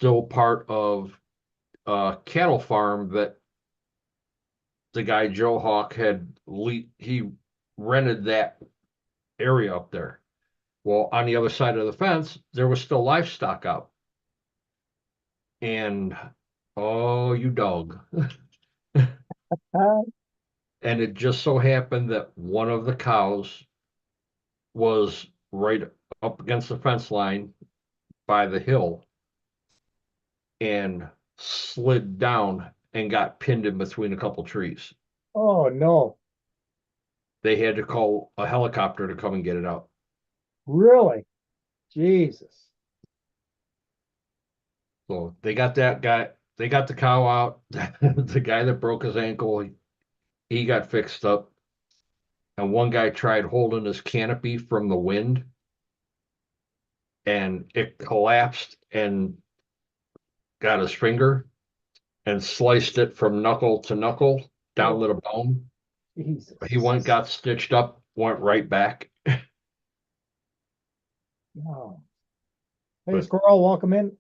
still part of a cattle farm that the guy Joe Hawk he rented that area up there. Well, on the other side of the fence, there was still livestock out. And oh, you dog. Uh, And it just so happened that one of the cows was right up against the fence line by the hill and slid down and got pinned in between a couple trees. oh no, They had to call a helicopter to come and get it out. really? Jesus. So they got that guy, they got the cow out. The guy that broke his ankle, he got fixed up. And one guy tried holding his canopy from the wind and it collapsed and got his finger and sliced it from knuckle to knuckle down Oh, to the bone. He Jesus. went, got stitched up, went right back. Wow. Hey, But Squirrel, welcome in.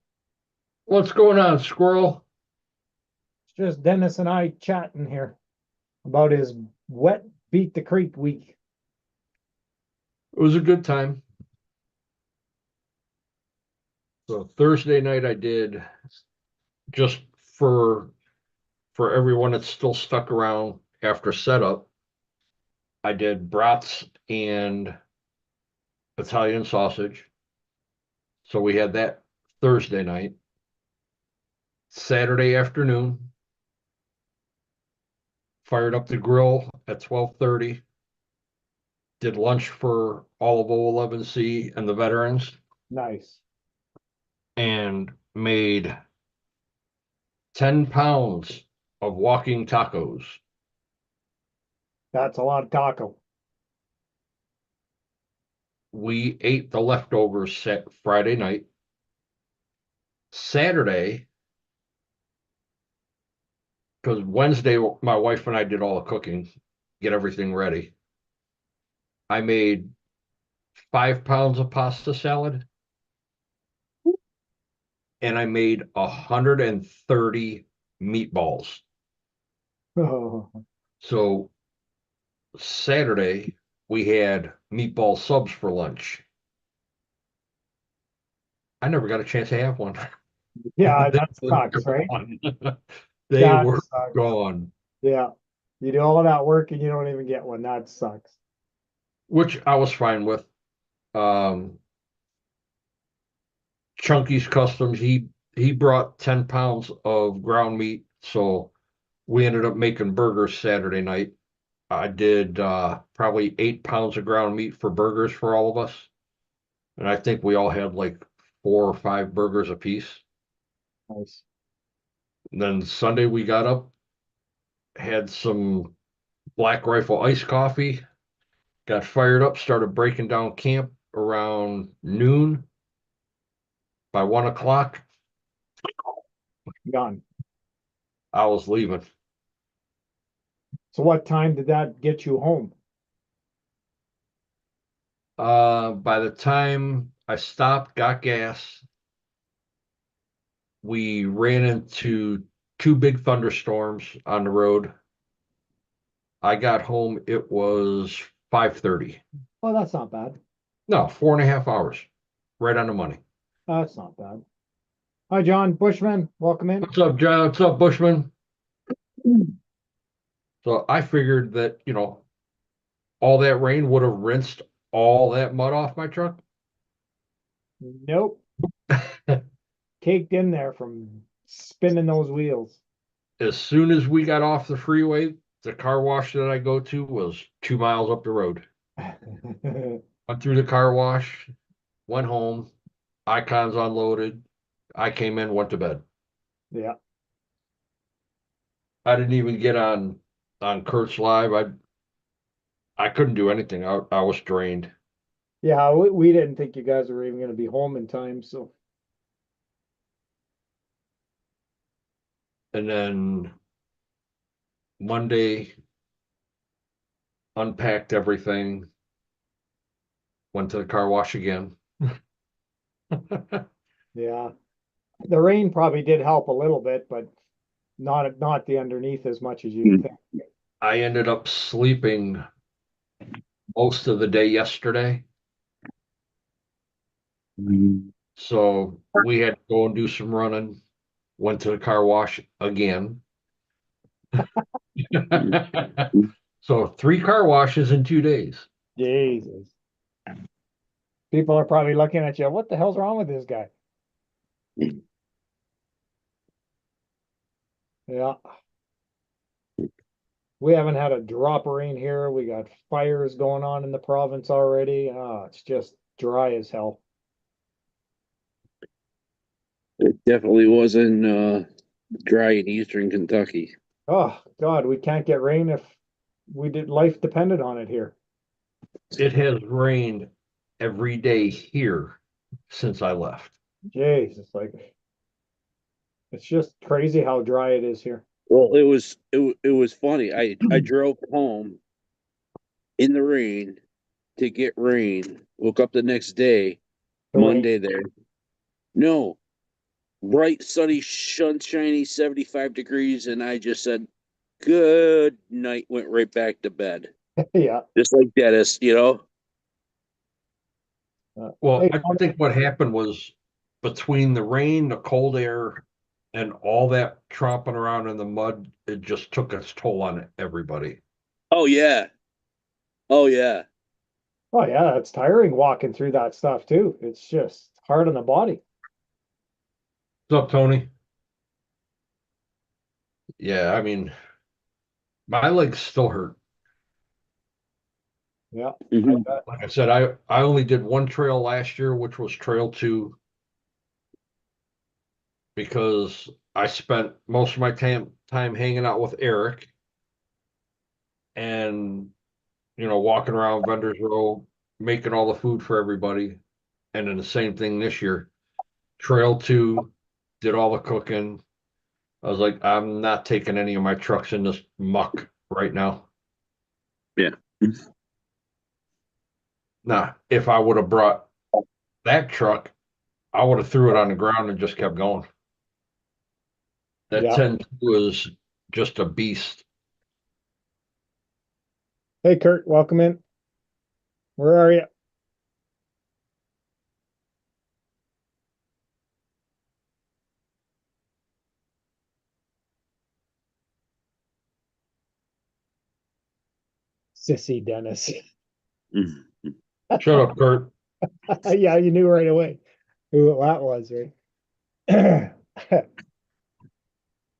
what's going on, squirrel? It's just Dennis and I chatting here about his wet beat the creek week. It was a good time. So Thursday night I did just for everyone that's still stuck around after setup. I did brats and Italian sausage. So we had that Thursday night. Saturday afternoon, fired up the grill at 12:30. Did lunch for all of O11C and the veterans Nice. and made 10 pounds of walking tacos. That's a lot of taco. We ate the leftovers set Friday night. Saturday, because Wednesday, my wife and I did all the cooking, get everything ready. I made 5 pounds of pasta salad and I made 130 meatballs. Oh, So Saturday, we had meatball subs for lunch. I never got a chance to have one. yeah, They that were sucks, right? gone. They That were sucks. gone, Yeah. You do all that work and you don't even get one. That sucks. which I was fine with. Um, Chunky's Customs, he brought 10 pounds of ground meat, so we ended up making burgers Saturday night. I did probably 8 pounds of ground meat for burgers for all of us, and I think we all had like 4 or 5 burgers apiece. Nice. And then Sunday we got up, had some Black Rifle iced coffee, got fired up, started breaking down camp around noon. By 1 o'clock, Done. I was leaving. So what time did that get you home? By the time I stopped, got gas, we ran into 2 big thunderstorms on the road. I got home, it was 5:30. Oh, that's not bad. No, 4.5 hours. Right on the money. That's not bad. Hi, John Bushman. Welcome in. What's up, John? What's up, Bushman? So I figured that, all that rain would have rinsed all that mud off my truck. Nope. Caked in there from spinning those wheels. As soon as we got off the freeway, the car wash that I go to was 2 miles up the road. Went through the car wash, went home, icons unloaded. I came in, went to bed. Yeah. I didn't even get on Kurt's live. I couldn't do anything. I was drained. Yeah, we didn't think you guys were even going to be home in time. So, And then Monday, unpacked everything, went to the car wash again. yeah. The rain probably did help a little bit, but not the underneath as much as you'd think. I ended up sleeping most of the day yesterday. So we had to go and do some running. Went to the car wash again. So 3 car washes in 2 days. Jesus. People are probably looking at you. What the hell's wrong with this guy? Yeah. We haven't had a drop of rain here. We got fires going on in the province already. It's just dry as hell. It definitely wasn't dry in eastern Kentucky. Oh God, we can't get rain if life depended on it here. It has rained every day here since I left. Jeez, it's just crazy how dry it is here. Well, it was funny. I drove home in the rain to get rain. Woke up the next day, The rain. Monday there. No, bright, sunny, sunshiny, 75 degrees, and I just said, "Good night." Went right back to bed, Yeah. just like Dennis, you know. Well, Hey, I think what happened was between the rain, the cold air, and all that tromping around in the mud, it just took its toll on everybody. Oh yeah, oh yeah. oh yeah, it's tiring walking through that stuff too. It's just hard on the body. What's up, Tony? Yeah, I mean, my legs still hurt. Yeah. Mhm. Like I said, I only did one trail last year, which was Trail 2, because I spent most of my time hanging out with Eric and walking around vendors row, making all the food for everybody. And then the same thing this year. Trail 2, did all the cooking. I was like, I'm not taking any of my trucks in this muck right now. Yeah. Nah, if I would have brought that truck, I would have threw it on the ground and just kept going. That Yeah. 10 was just a beast. Hey Kurt, welcome in. Where are you? Sissy Dennis. Mhm. Shut up, Kurt. Yeah, you knew right away who that was, right?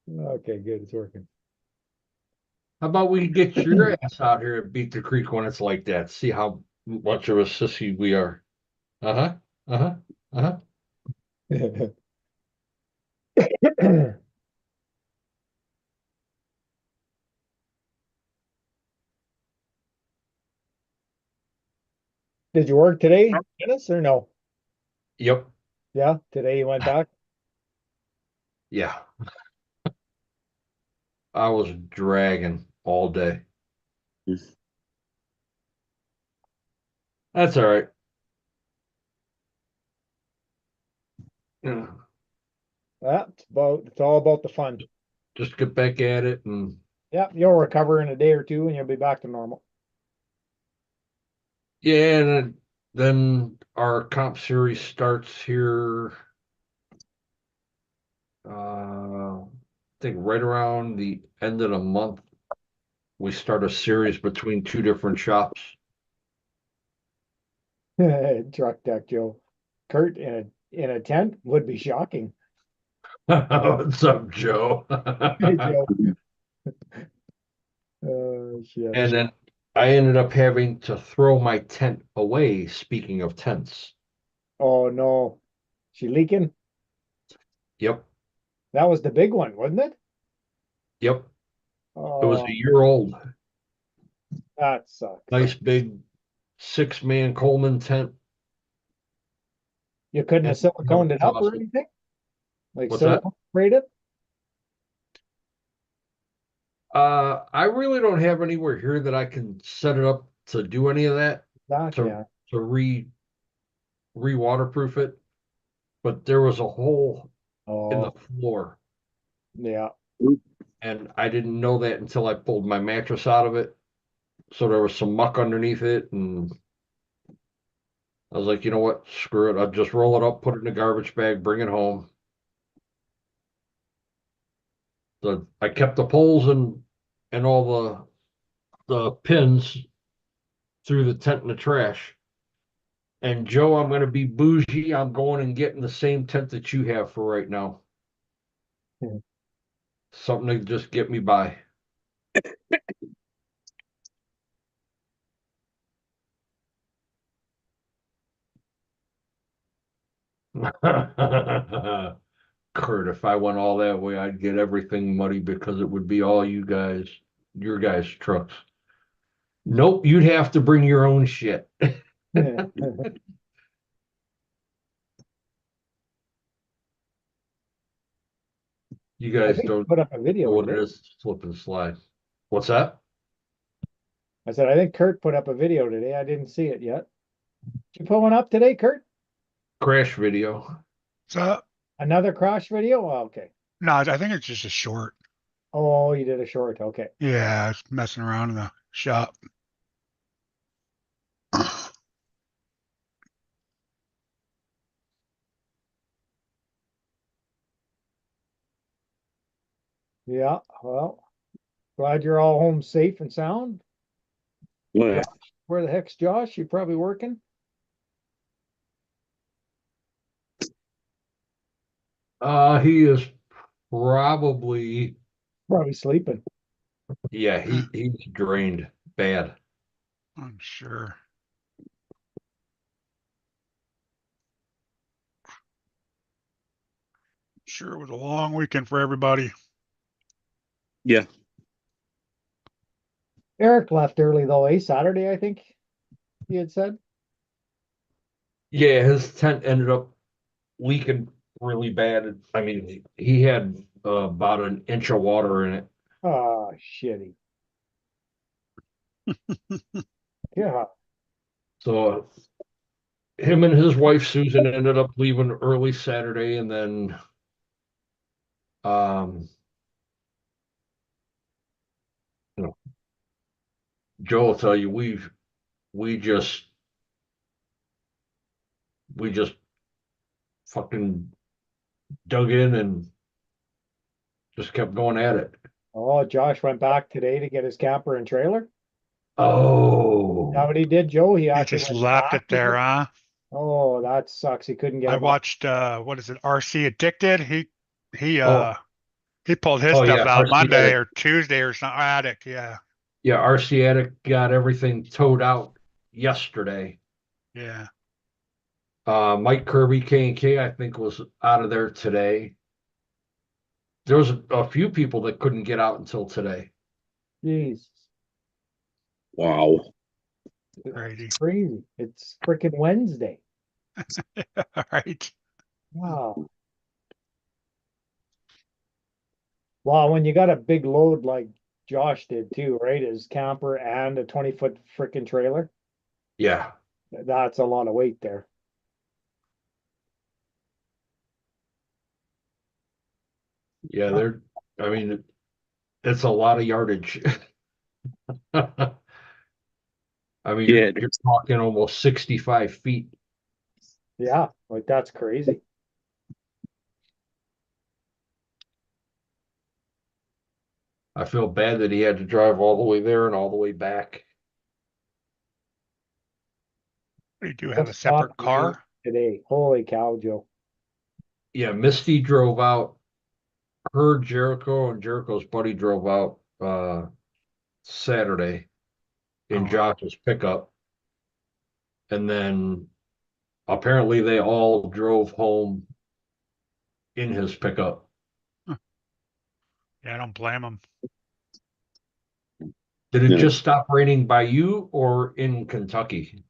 Okay, good. It's working. How about we get your ass out here and beat the creek when it's like that? See how much of a sissy we are. Uh-huh. Uh-huh. Uh-huh. Did you work today, Dennis, or no? Yep. Yeah, today you went back. Yeah. I was dragging all day. That's all right. Yeah. Yeah, it's all about the fun. Just get back at it, and Yeah, you'll recover in a day or two and you'll be back to normal. yeah, and then our comp series starts here. I think right around the end of the month, we start a series between 2 different shops. Truck deck Joe. Kurt in a tent would be shocking. What's up, Joe? Hey Joe. Shit. And then I ended up having to throw my tent away. Speaking of tents, Oh no. She leaking? yep, That was the big one, wasn't it? yep. It was a Oh, year old. that sucks. Nice big 6-man Coleman tent. You couldn't have And never siliconed it up or tossed it. anything? Like What's that? silicone sprayed it? I really don't have anywhere here that I can set it up to do any of that That, to yeah. to re waterproof it. But there was a hole in the Oh, floor. yeah. And I didn't know that until I pulled my mattress out of it. So there was some muck underneath it, and I was like, you know what? Screw it. I'll just roll it up, put it in a garbage bag, bring it home. So I kept the poles and all the pins through the tent in the trash. And Joe, I'm going to be bougie. I'm going and getting the same tent that you have for right now. Hmm. Something to just get me by. Kurt, if I went all that way, I'd get everything muddy because it would be all you guys, your guys' trucks. Nope, you'd have to bring your own shit. You I guys think don't put up a know video what it today. is to slip and slide. What's that? I said, I think Kurt put up a video today. I didn't see it yet. Did you put one up today, Kurt? Crash video. So Another crash video? Oh, okay. no, I think it's just a short. Oh, you did a short. Okay. Yeah, it's messing around in the shop. Yeah. Well, glad you're all home safe and sound. Yeah. Josh, where the heck's Josh? You probably working? He is probably, Probably sleeping. yeah, he's drained bad. I'm sure. Sure, it was a long weekend for everybody. Yeah. Eric left early though, Saturday, I think he had said. Yeah, his tent ended up leaking really bad. I mean, he had about an inch of water in it. Oh, shitty. Yeah. So him and his wife Susan ended up leaving early Saturday, and then um, you know, Joe will tell you we just we just fucking dug in and just kept going at it. Oh, Josh went back today to get his camper and trailer. Is that Oh, what he did, Joe? He He actually just went left back it to there, get. huh? Oh, that sucks. He couldn't get I him up. watched what is it, RC Addicted? He oh, he pulled his oh stuff yeah, out RC Monday Attic. or Tuesday or something. Addict, yeah. Yeah, RC Attic got everything towed out yesterday. Yeah. Mike Kirby K&K, I think, was out of there today. There was a few people that couldn't get out until today. Jeez. Wow. Crazy. It's crazy. It's freaking Wednesday. All right. Wow. Wow, when you got a big load like Josh did too, right? His camper and a 20-foot freaking trailer. Yeah, That's a lot of weight there. yeah, they're, I mean, it's a lot of yardage. I mean, Yeah. you're talking almost 65 feet. Yeah, like that's crazy. I feel bad that he had to drive all the way there and all the way back. You do have a Just stopped separate raining car? today. Holy cow, Joe. Yeah, Misty drove out, her Jericho and Jericho's buddy drove out Saturday in Oh, Josh's pickup. And then apparently they all drove home in his pickup. yeah, I don't blame him. Did it Yeah. just stop raining by you or in Kentucky?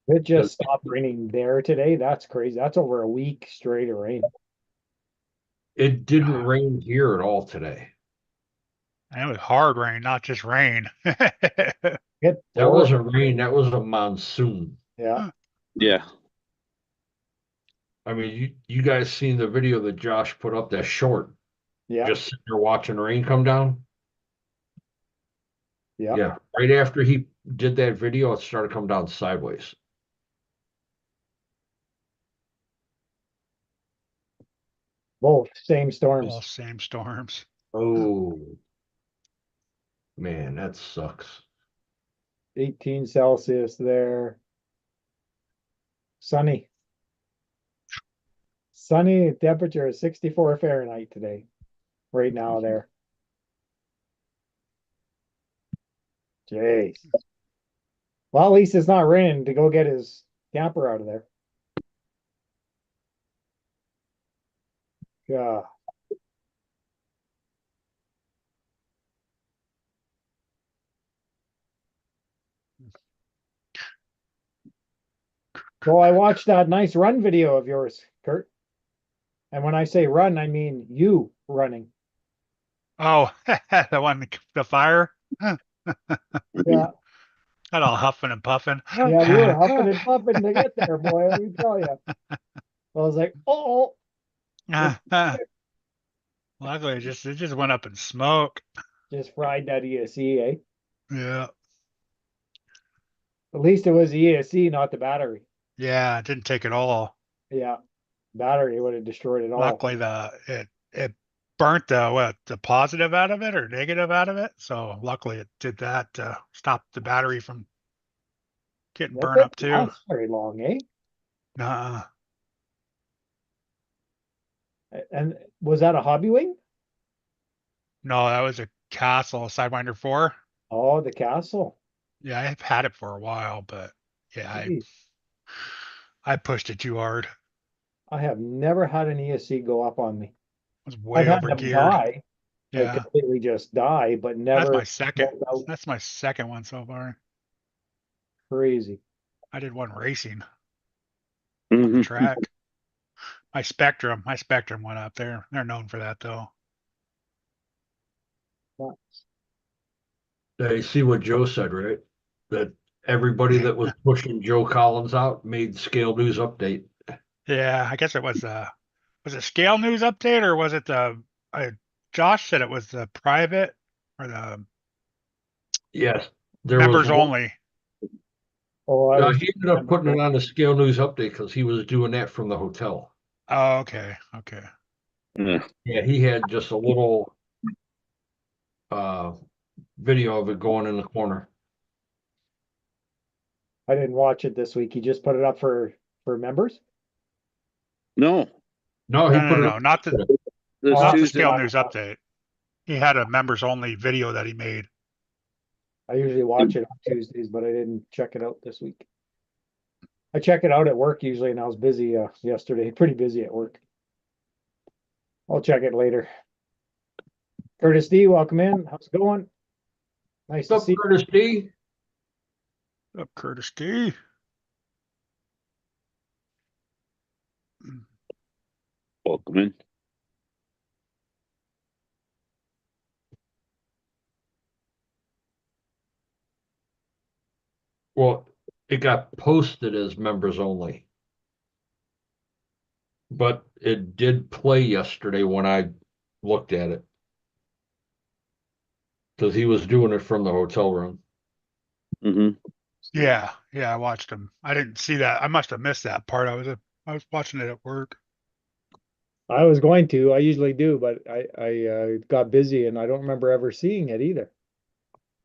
It just stopped raining there today. That's crazy. That's over a week straight of rain. It didn't rain here at all today. And it was hard rain, not just rain. Get That pouring. wasn't rain, that was a monsoon. Yeah. Yeah. I mean, you guys seen the video that Josh put up, that short, Yeah, just sitting there watching rain come down? yeah. Yeah, right after he did that video, it started coming down sideways. Both same All storms. same storms. Oh, man, that sucks. 18 Celsius there. Sunny. Sunny temperature is 64 Fahrenheit today. Right now there. Jeez. Well, at least it's not raining to go get his camper out of there. Yeah. So I watched that nice run video of yours, Kurt. And when I say run, I mean you running. Oh, the one, the fire. Yeah. Got all huffing and puffing. Yeah, you were huffing and puffing to get there, boy. Let me tell you. I was like, oh, Luckily, it just went up in smoke. just fried that ESC, eh? Yeah, At least it was the ESC, not the battery. yeah, it didn't take it all. Yeah. Battery would have destroyed it all. Luckily, it burnt the positive out of it or negative out of it. So luckily, it did that to stop the battery from getting That burned didn't up too. last very long, eh? Uh, And was that a hobby wing? no, that was a Castle Sidewinder 4. Oh, the castle. Yeah, I've had it for a while, but yeah, Jeez. I pushed it too hard. I have never had an ESC go up on me. It was I've way had over them geared. die, like Yeah, completely just die, but that's never my second. broke out. That's my second one so far. Crazy. I did one racing on the Mhm. track. My Spectrum went up there. They're known for that though. You see what Joe said, right? That everybody that was pushing Joe Collins out made Scale News update. Yeah, I guess it was it Scale News update or was it Josh said it was the private or the Yes, there was members one. only. Oh, I was He ended up putting it on the Scale News update because he was doing that from the hotel. Oh, okay, okay. Yeah. Yeah, he had just a little uh video of it going in the corner. I didn't watch it this week. He just put it up for members. No, No, he No, put no, it no, up. not the this Oh, not the Tuesday. Scale News update. He had a members only video that he made. I usually watch it on Tuesdays, but I didn't check it out this week. I check it out at work usually, and I was busy yesterday, pretty busy at work. I'll check it later. Curtis D, welcome in. How's it going? Nice to What's see up, you. Curtis D? Up, Curtis D. Welcome in. Well, it got posted as members only, but it did play yesterday when I looked at it because he was doing it from the hotel room. Hmm. Yeah, yeah, I watched him. I didn't see that. I must have missed that part. I was watching it at work. I was going to. I usually do, but I got busy and I don't remember ever seeing it either.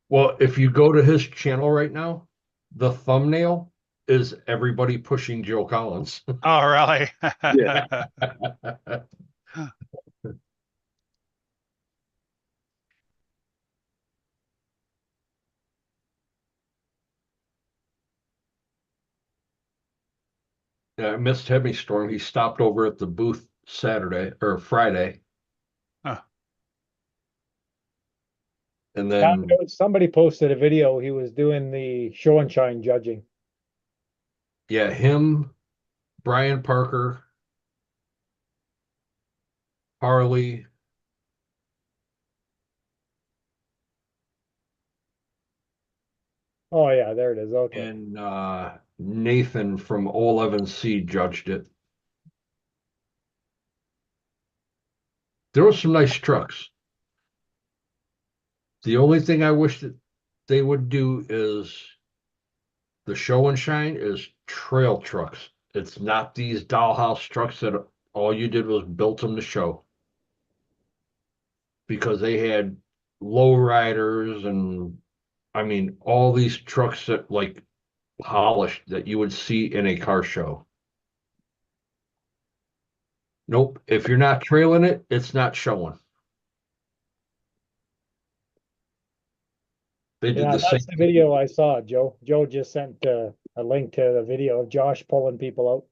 Well, if you go to his channel right now, the thumbnail is everybody pushing Joe Collins. Oh, really? Yeah. Yeah, I missed Heavy Storm. He stopped over at the booth Saturday or Friday, Huh. and Yeah, then somebody posted a video. He was doing the show and shine judging. yeah, him, Brian Parker, Harley, Oh yeah, there it is. Okay. and Nathan from 011C judged it. There were some nice trucks. The only thing I wish that they would do is the show and shine is trail trucks. It's not these dollhouse trucks that all you did was built them to show. Because they had low riders and I mean all these trucks that like polished that you would see in a car show. Nope. If you're not trailing it, it's not showing. They did Yeah, the same. that's the video I saw, Joe. Joe just sent a link to the video of Josh pulling people out.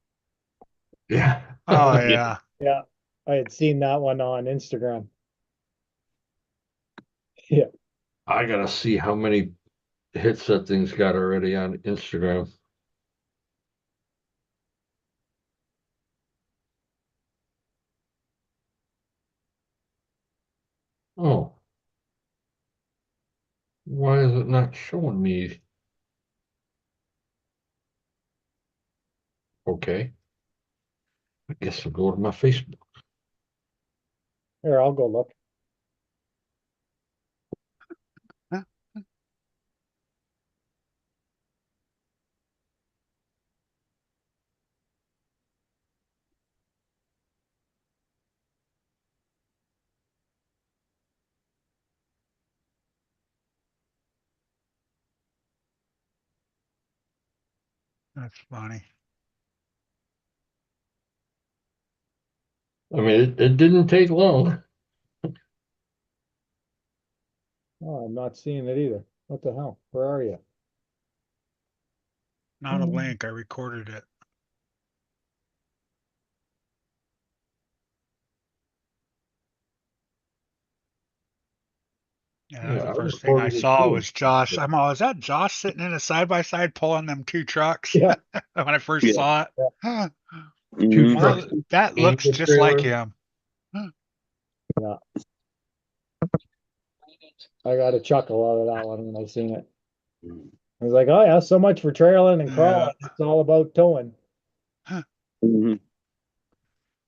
Yeah. Oh yeah. Yeah, I had seen that one on Instagram. Yeah, I gotta see how many hits that thing's got already on Instagram. Oh, why is it not showing me? Okay. I guess I'll go to my Facebook. here, I'll go look. That's funny. I mean, it didn't take long. Oh, I'm not seeing it either. What the hell? Where are you? Not a link. I recorded it. Yeah, that was Yeah, the I first thing I recorded it saw too. was Josh. I'm all, is that Josh sitting in a side by side pulling them two trucks? Yeah. When I first Yeah. saw it. Yeah. Two Mhm. trucks. Well, that and looks the just like trailer. him. I got a chuckle out of that one when I seen it. I was like, oh yeah, so much for trailing and crawling. It's all about towing. Mhm.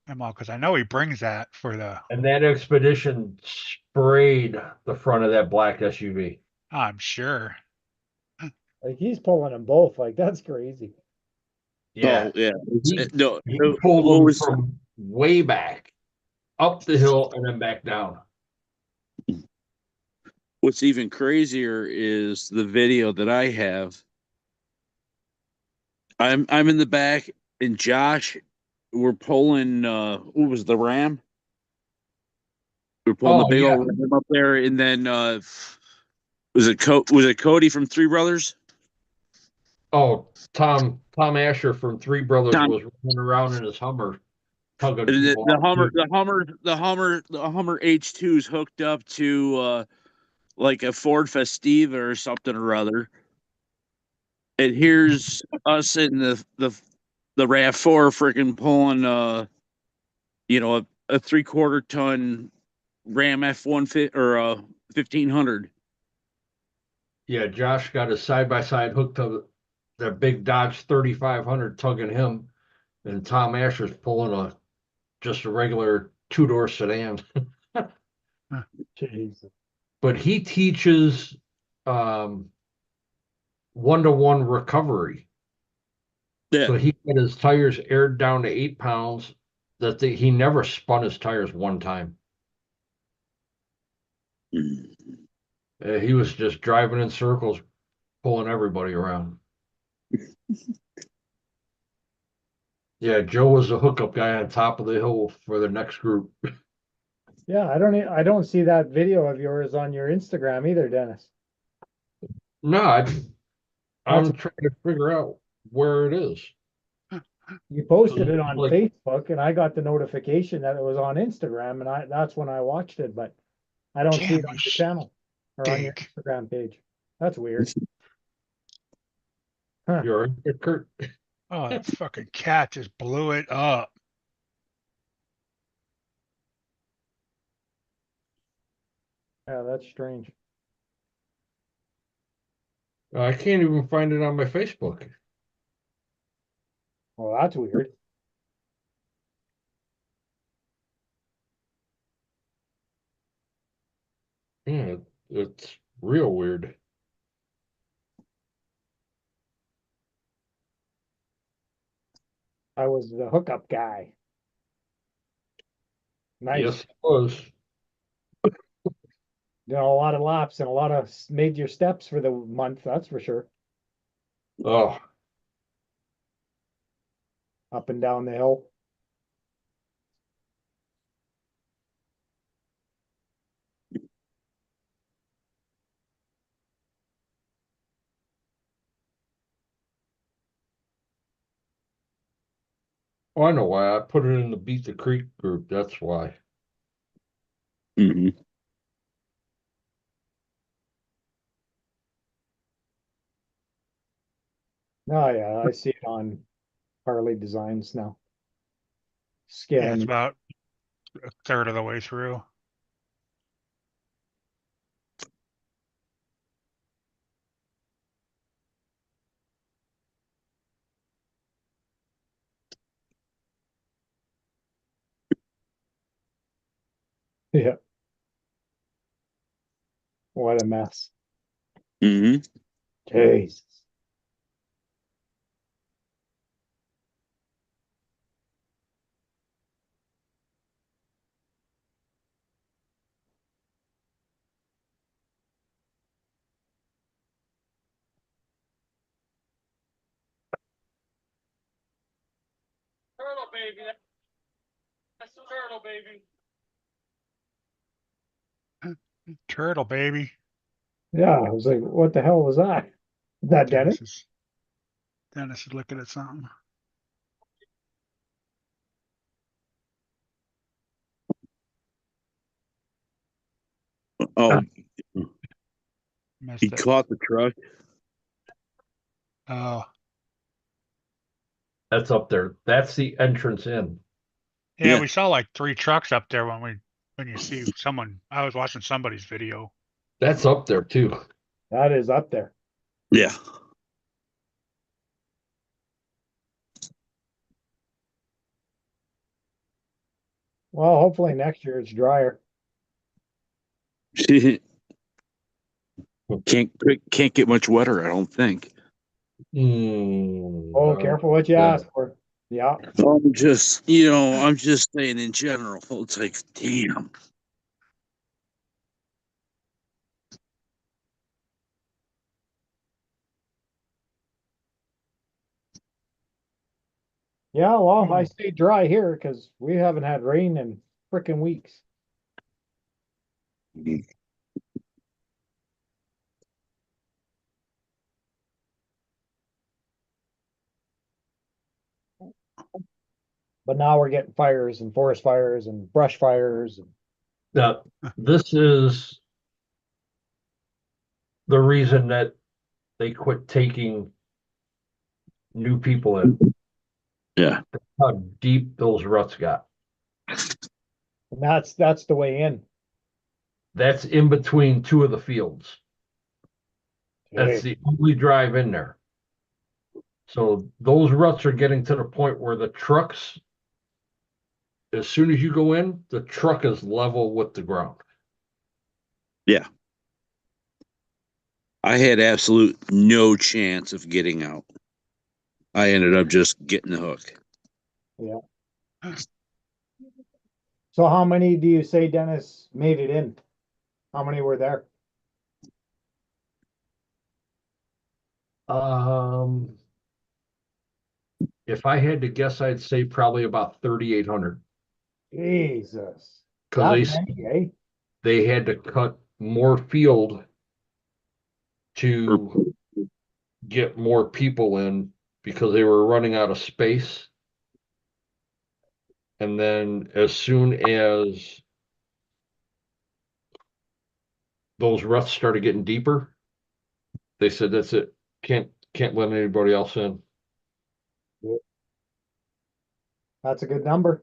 I'm all, because I know he brings that for the, And that expedition sprayed the front of that black SUV. I'm sure. Like he's pulling them both. Like that's crazy. Oh yeah. He, No. he What pulled them was from way back up the hill and then back down. What's even crazier is the video that I have. I'm in the back and Josh, we're pulling what was the Ram? We're pulling the Oh, big yeah. old Ram up there, and then was it Cody from Three Brothers? Oh, Tom Asher from Three Brothers Tom, was running around in his Hummer, tugging and people the out Hummer, too. the Hummer H2 is hooked up to like a Ford Festiva or something or other. And here's us in the RAV4 freaking pulling a 3/4 ton Ram F-150 or 1500. Yeah, Josh got his side by side hooked to the big Dodge 3500 tugging him, and Tom Asher's pulling just a regular two-door sedan. Jeez. But he teaches um, one-to-one recovery. Yeah. So he had his tires aired down to 8 pounds. He never spun his tires one time. He was just driving in circles, pulling everybody around. Yeah, Joe was the hookup guy on top of the hill for the next group. Yeah, I don't see that video of yours on your Instagram either, Dennis. No, I'm That's trying to figure out where it is. you posted it on Like, Facebook and I got the notification that it was on Instagram and that's when I watched it, but I don't see Damn, it on you your channel or on your stink. Instagram page. That's weird. Huh. you're right, Kurt. Oh, that fucking cat just blew it up. Yeah, that's strange. I can't even find it on my Facebook. Well, that's weird. Yeah, it's real weird. I was the hookup guy. Nice. Yes, it was. You know, a lot of laps and a lot of major steps for the month, that's for sure. Oh, Up and down the hill. I know why. I put it in the Beat the Creek group. That's why. Hmm. Oh yeah, I see it on Harley Designs now. Yeah, it's Scaling. about a third of the way through. Yeah. What a mess. Hmm. Jesus. Turtle baby. That's the turtle baby. Turtle, baby. Yeah, I was like, what the hell was that? Is that Dennis? Dennis is looking at something. Oh, Missed he it. caught the truck. Oh, That's up there. That's the entrance in. yeah, Yeah. we saw like 3 trucks up there when you see someone. I was watching somebody's video. That's up there too. That is up there. Yeah. Well, hopefully next year it's drier. Can't get much wetter, I don't think. Oh, careful what you yeah. ask for. Yeah. I'm just saying in general. It's like, damn. Yeah, well, I Oh, stay dry here because we haven't had rain in freaking weeks. But now we're getting fires and forest fires and brush fires. Now, this is the reason that they quit taking new people in. Yeah. How deep those ruts got. And that's the way in. That's in between two of the fields. That's Hey, the only drive in there. So those ruts are getting to the point where the trucks, as soon as you go in, the truck is level with the ground. Yeah. I had absolute no chance of getting out. I ended up just getting the hook. yeah. So how many do you say Dennis made it in? How many were there? Um, if I had to guess, I'd say probably about 3,800 Jesus. because That many, eh? they had to cut more field to get more people in because they were running out of space. And then as soon as those ruts started getting deeper, they said that's it. Can't let anybody else in. That's a good number.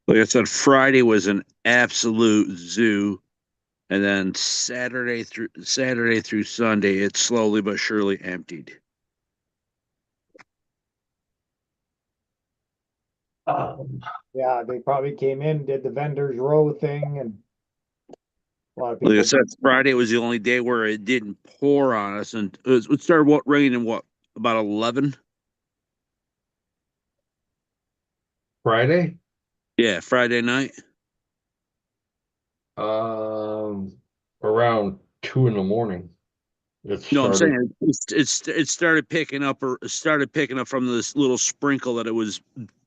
Like I said, Friday was an absolute zoo. And then Saturday through Sunday, it slowly but surely emptied. Um, Yeah, they probably came in, did the vendors row thing and A lot of Like I people. said, Friday was the only day where it didn't pour on us, and it started raining about 11. Friday, Yeah, Friday night. around 2 in the morning. It No, I'm started. saying it started picking up, or it started picking up from this little sprinkle that it was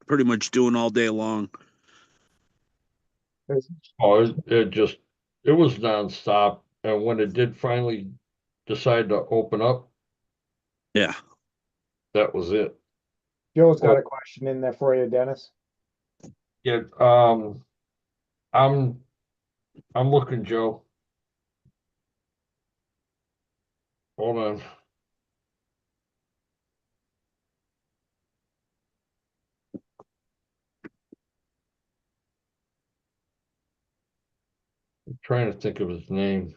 pretty much doing all day long. Oh, it was nonstop. And when it did finally decide to open up, Yeah. that was it. Joe's got Oh. a question in there for you, Dennis. Yeah, I'm looking, Joe. Hold on. I'm trying to think of his name.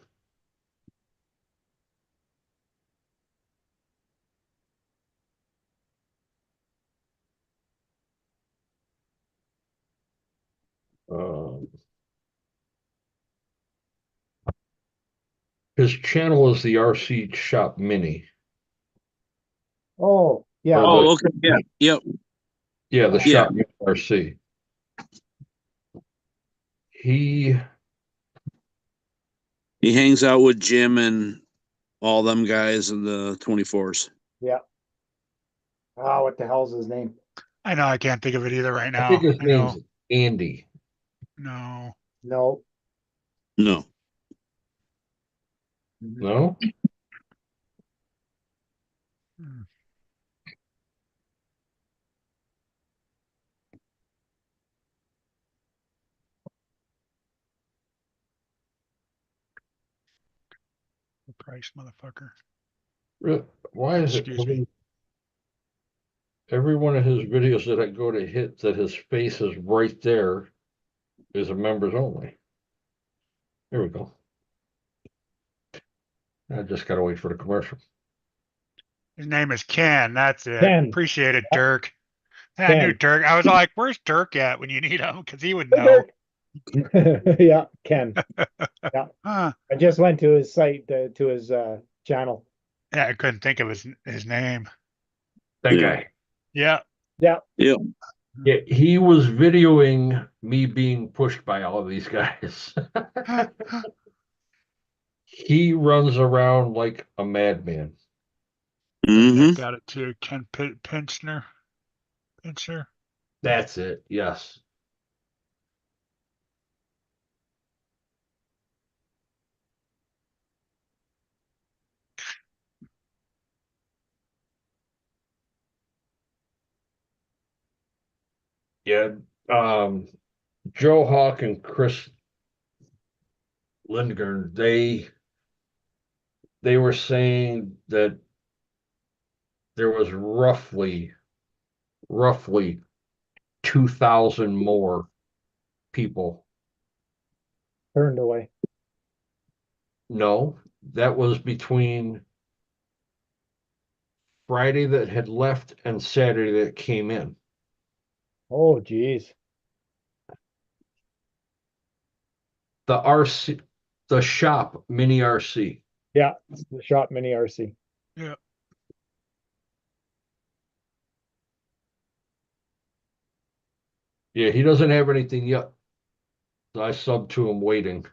His channel is the RC Shop Mini. Oh, yeah. Or Oh, okay. Yeah. Yep. Yeah, the Yeah. Shop Mini RC. He He hangs out with Jim and all them guys in the 24s. Yeah. Oh, what the hell's his name? I know I can't think of it either right I now. think his I know. name's Andy. No. No. No. No? Hmm. Price, motherfucker. Why is it Excuse me. every one of his videos that I go to hit that his face is right there is a members only? Here we go. I just gotta wait for the commercial. His name is Ken. That's it. Ken. Appreciate it, Dirk. I Ken. knew Dirk. I was like, "Where's Dirk at when you need him?" Because he would know. Dirk. Yeah, Ken. Yeah. Huh. I just went to his site, to his channel. Yeah, I couldn't think of his name. That Yeah. guy. Yeah. Yeah. Yep. Yeah, he was videoing me being pushed by all of these guys. He runs around like a madman. Mm-hmm. Got it too. Ken Pinchner. Pincher. That's it. Yes. Yeah. Um, Joe Hawk and Chris Lindgren, they were saying that there was roughly 2,000 more people. Turned away. No, that was between Friday that had left and Saturday that came in. Oh, geez. The RC, the shop mini RC. Yeah, the Shop Mini RC. Yeah. Yeah, he doesn't have anything yet. I subbed to him waiting.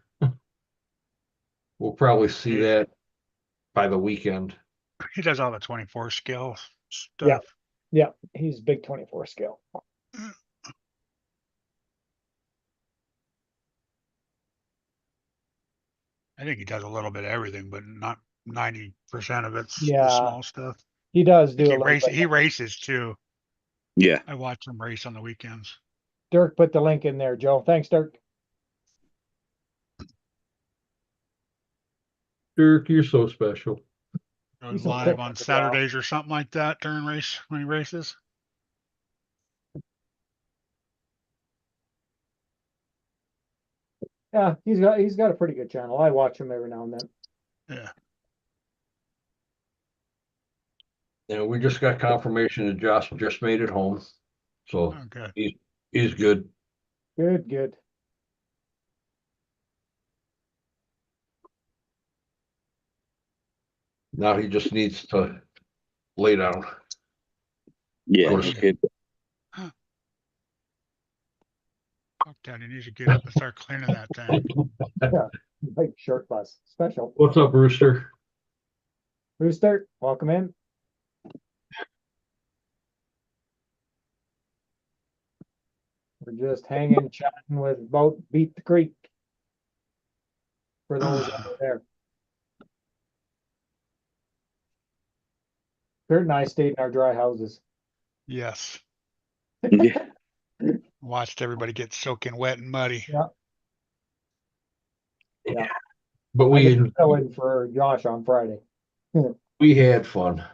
We'll probably see that by the weekend. He does all the 24 scale Yeah. stuff. Yeah, he's big 24 scale. I think he does a little bit of everything, but not 90% of it's the Yeah. small stuff. He does I do think a little bit. he races too. Yeah. I watch him race on the weekends. Dirk put the link in there, Joe. Thanks, Dirk. Dirk, you're so special. Goes He's been live quitting on for a while. Saturdays or something like that during race when he races. Yeah, he's got a pretty good channel. I watch him every now and then. Yeah. And we just got confirmation that Josh just made it home. So Okay. he's good. Good, good. Now he just needs to lay down. Yeah. Go to Okay. Fuck that, he needs to get up and start cleaning that thing. Big short bus special. What's up, Rooster? Rooster, welcome in. We're just hanging, chatting with both Beat the Creek. For those that are there. Kurt and I stayed in our dry houses. Yes, Yeah. watched everybody get soaking wet and muddy. But I didn't fill in for Josh on Friday. we had fun.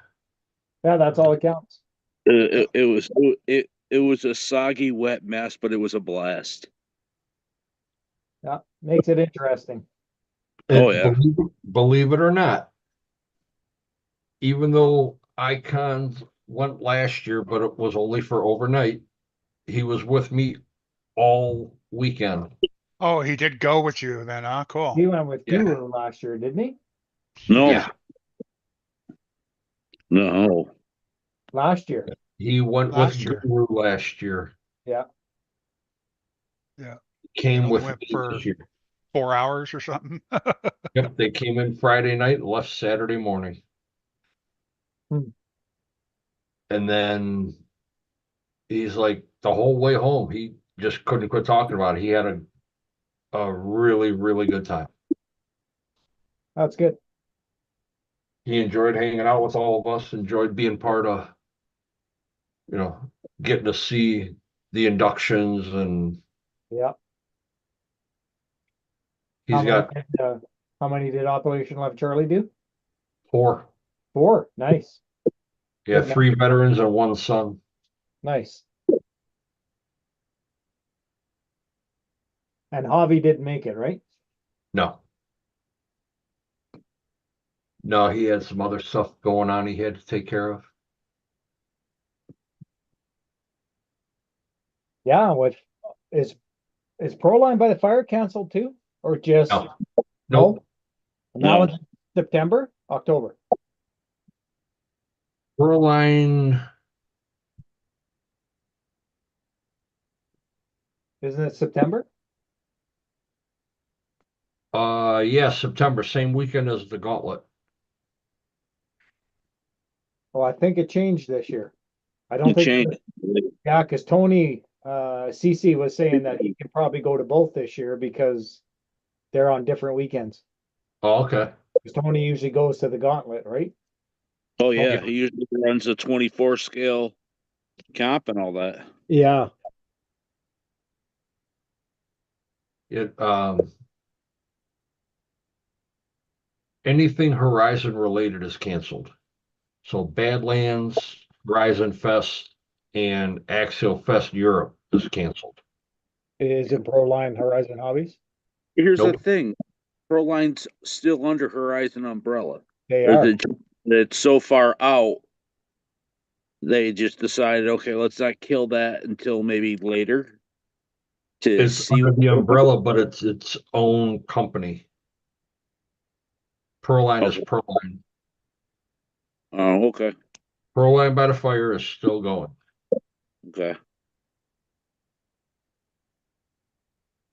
Yeah, that's all that counts. It was a soggy, wet mess, but it was a blast. Yeah, makes it interesting. Oh, And yeah. believe it or not, even though Icons went last year, but it was only for overnight, he was with me all weekend. Oh, he did go with you then, huh? Cool. He went with Yeah. Guru last year, didn't he? No, Yeah, no. Last year. he went Last with year. Guru last year. Yeah. Yeah. Came Only with went me for this year. 4 hours or something. Yep, they came in Friday night, left Saturday morning. Hmm. And then he's like the whole way home, he just couldn't quit talking about it. He had a really, really good time. That's good. He enjoyed hanging out with all of us, enjoyed being part of, getting to see the inductions, and Yeah. he's got How many did Operation Left Charlie do? 4. 4. Nice. Yeah, Good 3 veterans and 1 son. Nice. And Javi didn't make it, right? No. No, he had some other stuff going on he had to take care of. Yeah, is Proline by the fire canceled too? Or just No. no? Nope. And that No. was September, October. Shoreline, Isn't it September? yeah, September, same weekend as the Gauntlet. Well, I think it changed this year. I don't It think, changed. yeah, because Tony CC was saying that he can probably go to both this year because they're on different weekends. Oh, okay. Because Tony usually goes to the Gauntlet, right? Oh, yeah. He usually runs a 24 scale comp and all that. Yeah. It, anything Horizon related is canceled. So Badlands, Horizon Fest, and Axial Fest Europe is canceled. Is it Proline Horizon Hobbies? Here's the Nope. thing. Proline's still under Horizon umbrella. They Or are. it's so far out, they just decided, okay, let's not kill that until maybe later to It's see. under the umbrella, but it's its own company. Proline is Proline. Oh, okay. Proline by the Fire is still going. Okay.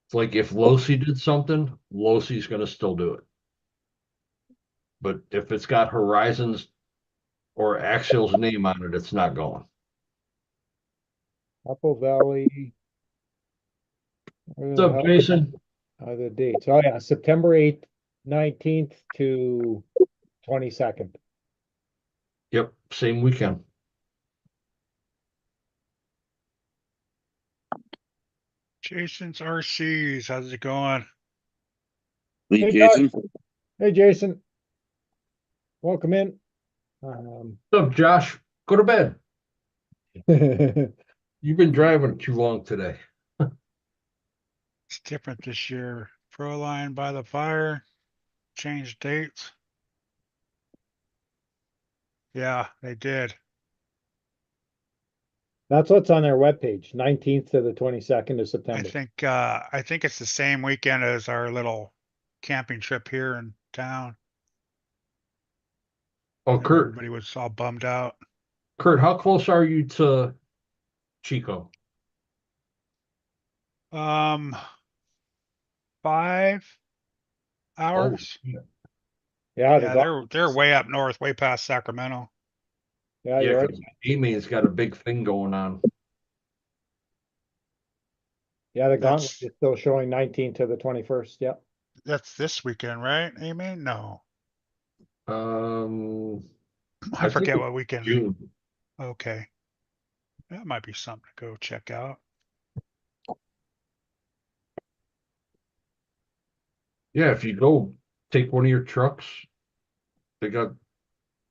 It's like if Losi did something, Losi's going to still do it. But if it's got Horizons or Axial's name on it, it's not going. Apple Valley. What's up, Jason? The dates. Oh yeah, September 8th, 19th to 22nd. Yep, same weekend. Jason's RCs, how's it going? Lee Hey, Jason. Hey Jason. Welcome in. What's up, Josh? Go to bed. You've been driving too long today. It's different this year. Proline by the fire, changed dates. Yeah, they did. That's what's on their webpage, 19th to the 22nd of September. I think it's the same weekend as our little camping trip here in town. Oh, Kurt, Everybody was all bummed out. how close are you to Chico? 5 Oh, hours. yeah, Yeah, Yeah, they're way up north, way past Sacramento. yeah, you're right. 'cause Amy's got a big thing going on. Yeah, the gauntlet That's is still showing 19 to the 21st. Yep. that's this weekend, right, Amy? No, Um, I I think forget it's what weekend. June. Okay, that might be something to go check out. Yeah, if you go take one of your trucks, they got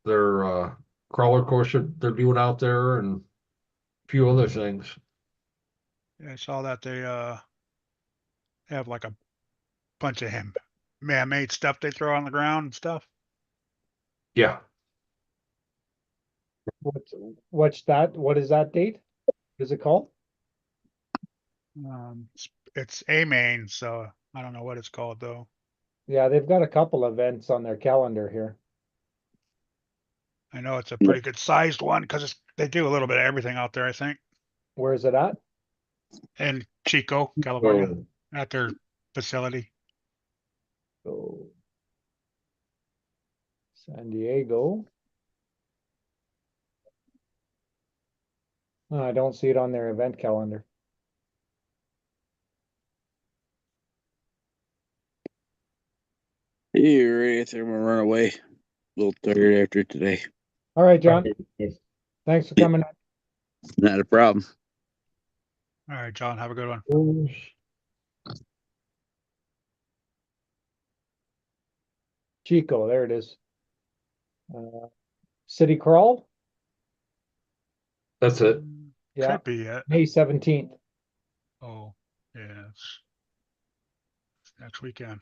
their crawler course they're doing out there and a few other things. Yeah, I saw that they have like a bunch of him man-made stuff they throw on the ground and stuff. Yeah, What's that? What is that date? What is it called? It's a main, so I don't know what it's called though. Yeah, they've got a couple events on their calendar here. I know it's a pretty good sized one because they do a little bit of everything out there, I think. Where is it at? In Chico, California, so at their facility. So San Diego. Oh, I don't see it on their event calendar. You're right. I think I'm gonna run away. A little tired after today. All right, John. Thanks for coming. Not a problem. All right, John, have a good one. Chico, there it is. City Crawl? that's it. Yeah, Could be it. May 17th. Oh, yeah, it's next weekend.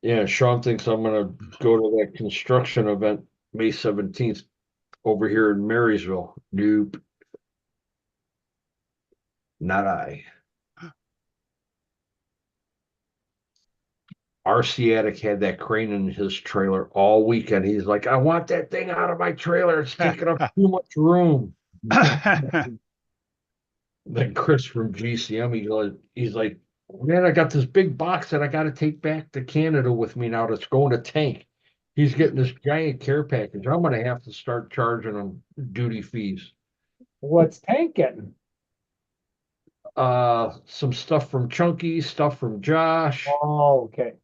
Yeah, Sean thinks I'm gonna go to that construction event May 17th over here in Marysville. Nope. Not I. RCAWD had that crane in his trailer all weekend. He's like, I want that thing out of my trailer. It's taking up too much room. Then Chris from GCM, he's like, man, I got this big box that I got to take back to Canada with me now that's going to tank. He's getting this giant care package. I'm going to have to start charging him duty fees. What's Tank getting? Some stuff from Chunky, stuff from Josh. Oh, okay.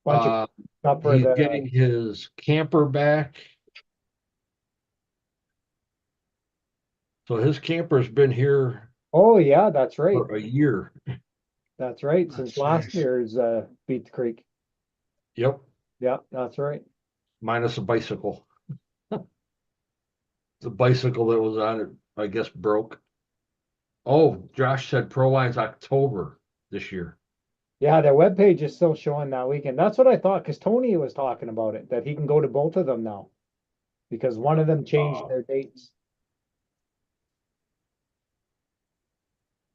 Bunch of Uh, stuff for he's the, getting his camper back. So his camper's been here oh yeah, that's right. for a year. That's right. That's Since last nice. year's Beat the Creek. Yep, Yeah, that's right. minus a bicycle. The bicycle that was on it, I guess, broke. Oh, Josh said Proline's October this year. Yeah, their webpage is still showing that weekend. That's what I thought, because Tony was talking about it, that he can go to both of them now. Because one of them changed Oh. their dates.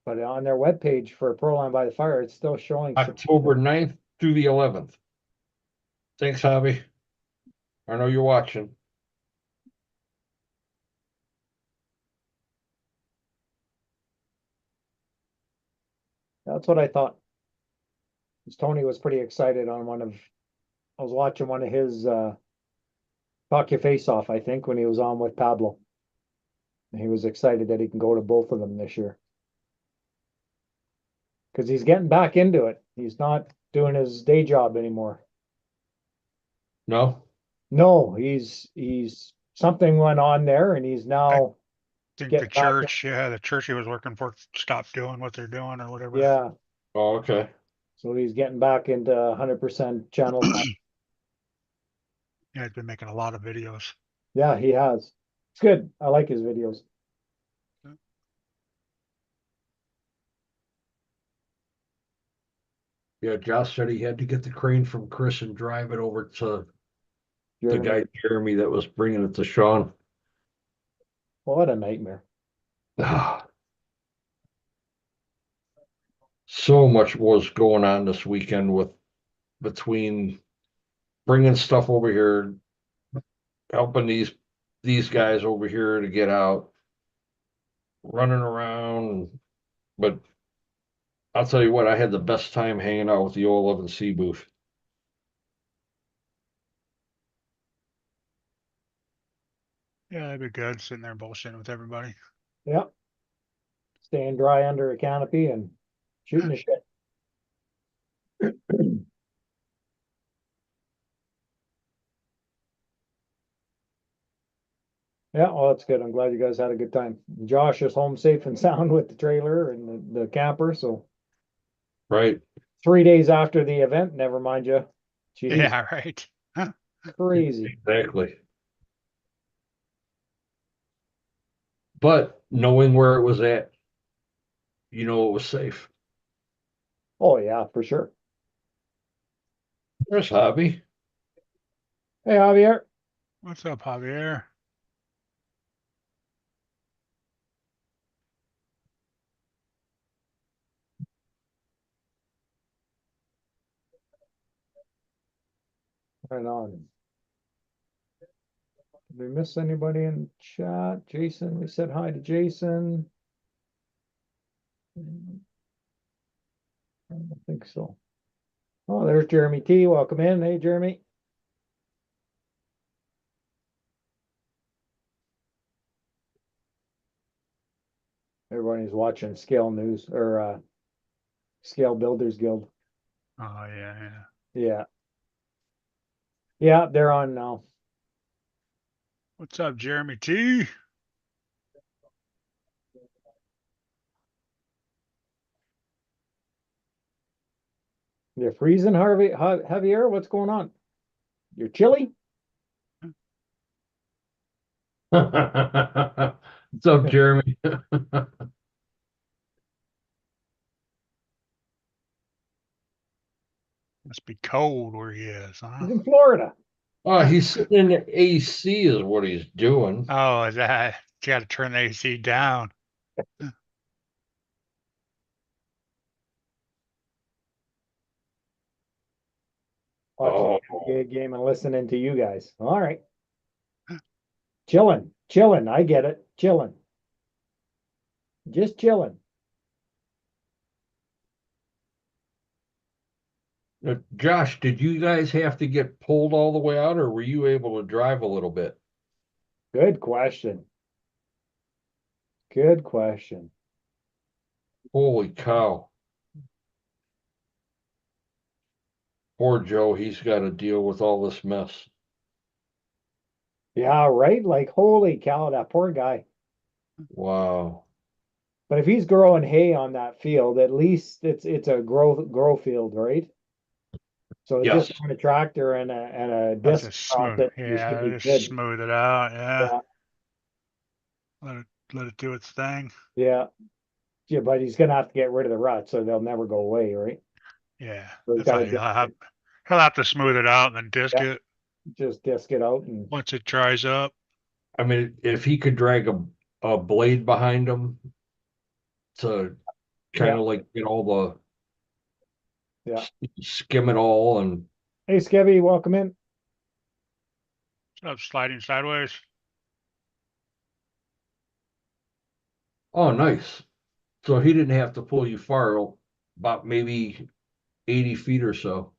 But on their webpage for Proline by the Fire, it's still showing October 9th through the 11th. Thanks, Javi. I know you're watching. That's what I thought. 'Cause Tony was pretty excited on I was watching one of his Talk Your Face Off, I think, when he was on with Pablo. And he was excited that he can go to both of them this year. Because he's getting back into it. He's not doing his day job anymore. No? No, he's something went on there and he's now think getting the back. church, the church he was working for stopped doing what they're doing or whatever. Yeah, Oh, okay. so he's getting back into 100% channel time. Yeah, he's been making a lot of videos. Yeah, he has. It's good. I like his videos. Yeah, Josh said he had to get the crane from Chris and drive it over to the Jeremy. guy Jeremy that was bringing it to Sean. What a nightmare. So much was going on this weekend with between bringing stuff over here, helping these guys over here to get out, running around. But I'll tell you what, I had the best time hanging out with the old 11C booth. Yeah, that'd be good sitting there bullshitting with everybody. Yep. Staying dry under a canopy and shooting the shit. Yeah, well, that's good. I'm glad you guys had a good time. Josh is home safe and sound with the trailer and the camper. So Right. 3 days after the event, never mind you. Jeez, Yeah, right. crazy. Exactly. But knowing where it was at, it was safe. Oh yeah, for sure. There's Hobby. Hey Javier. What's up, Javier? Right on. Did we miss anybody in chat? Jason, we said hi to Jason. I don't think so. Oh, there's Jeremy T. Welcome in. Hey, Jeremy. Everybody's watching Scale News or Scale Builders Guild. Oh yeah, yeah. Yeah. Yeah, they're on now. What's up, Jeremy T? You're freezing, Javier? What's going on? You're chilly? What's up, Jeremy? Must be cold where he is, huh? He's in Florida. Oh, he's sitting in the AC is what he's doing. Oh, is that? You got to turn the AC down. Watching Oh, the NBA game and listening to you guys. All right. Chilling. I get it. Chilling. Just chilling. Josh, did you guys have to get pulled all the way out, or were you able to drive a little bit? Good question. Good question. Holy cow. Poor Joe, he's got to deal with all this mess. Yeah, right? Like, holy cow, that poor guy. Wow. But if he's growing hay on that field, at least it's a grow field, right? So Yes. just on a tractor and a That's disc just across smooth. it, you Yeah, should be just good. smooth it out. Yeah. Yeah, Let it do its thing. yeah. Yeah, but he's gonna have to get rid of the rut, so they'll never go away, right? Yeah. So he's That's got all to he'll have to smooth it out and then disc yeah, it just disc it out and once it dries up. I mean, if he could drag a blade behind him to kind yeah, of like get all yeah. skim it all and Hey, Skevy, welcome in. Up sliding sideways. oh, nice. So he didn't have to pull you far, about maybe 80 feet or so.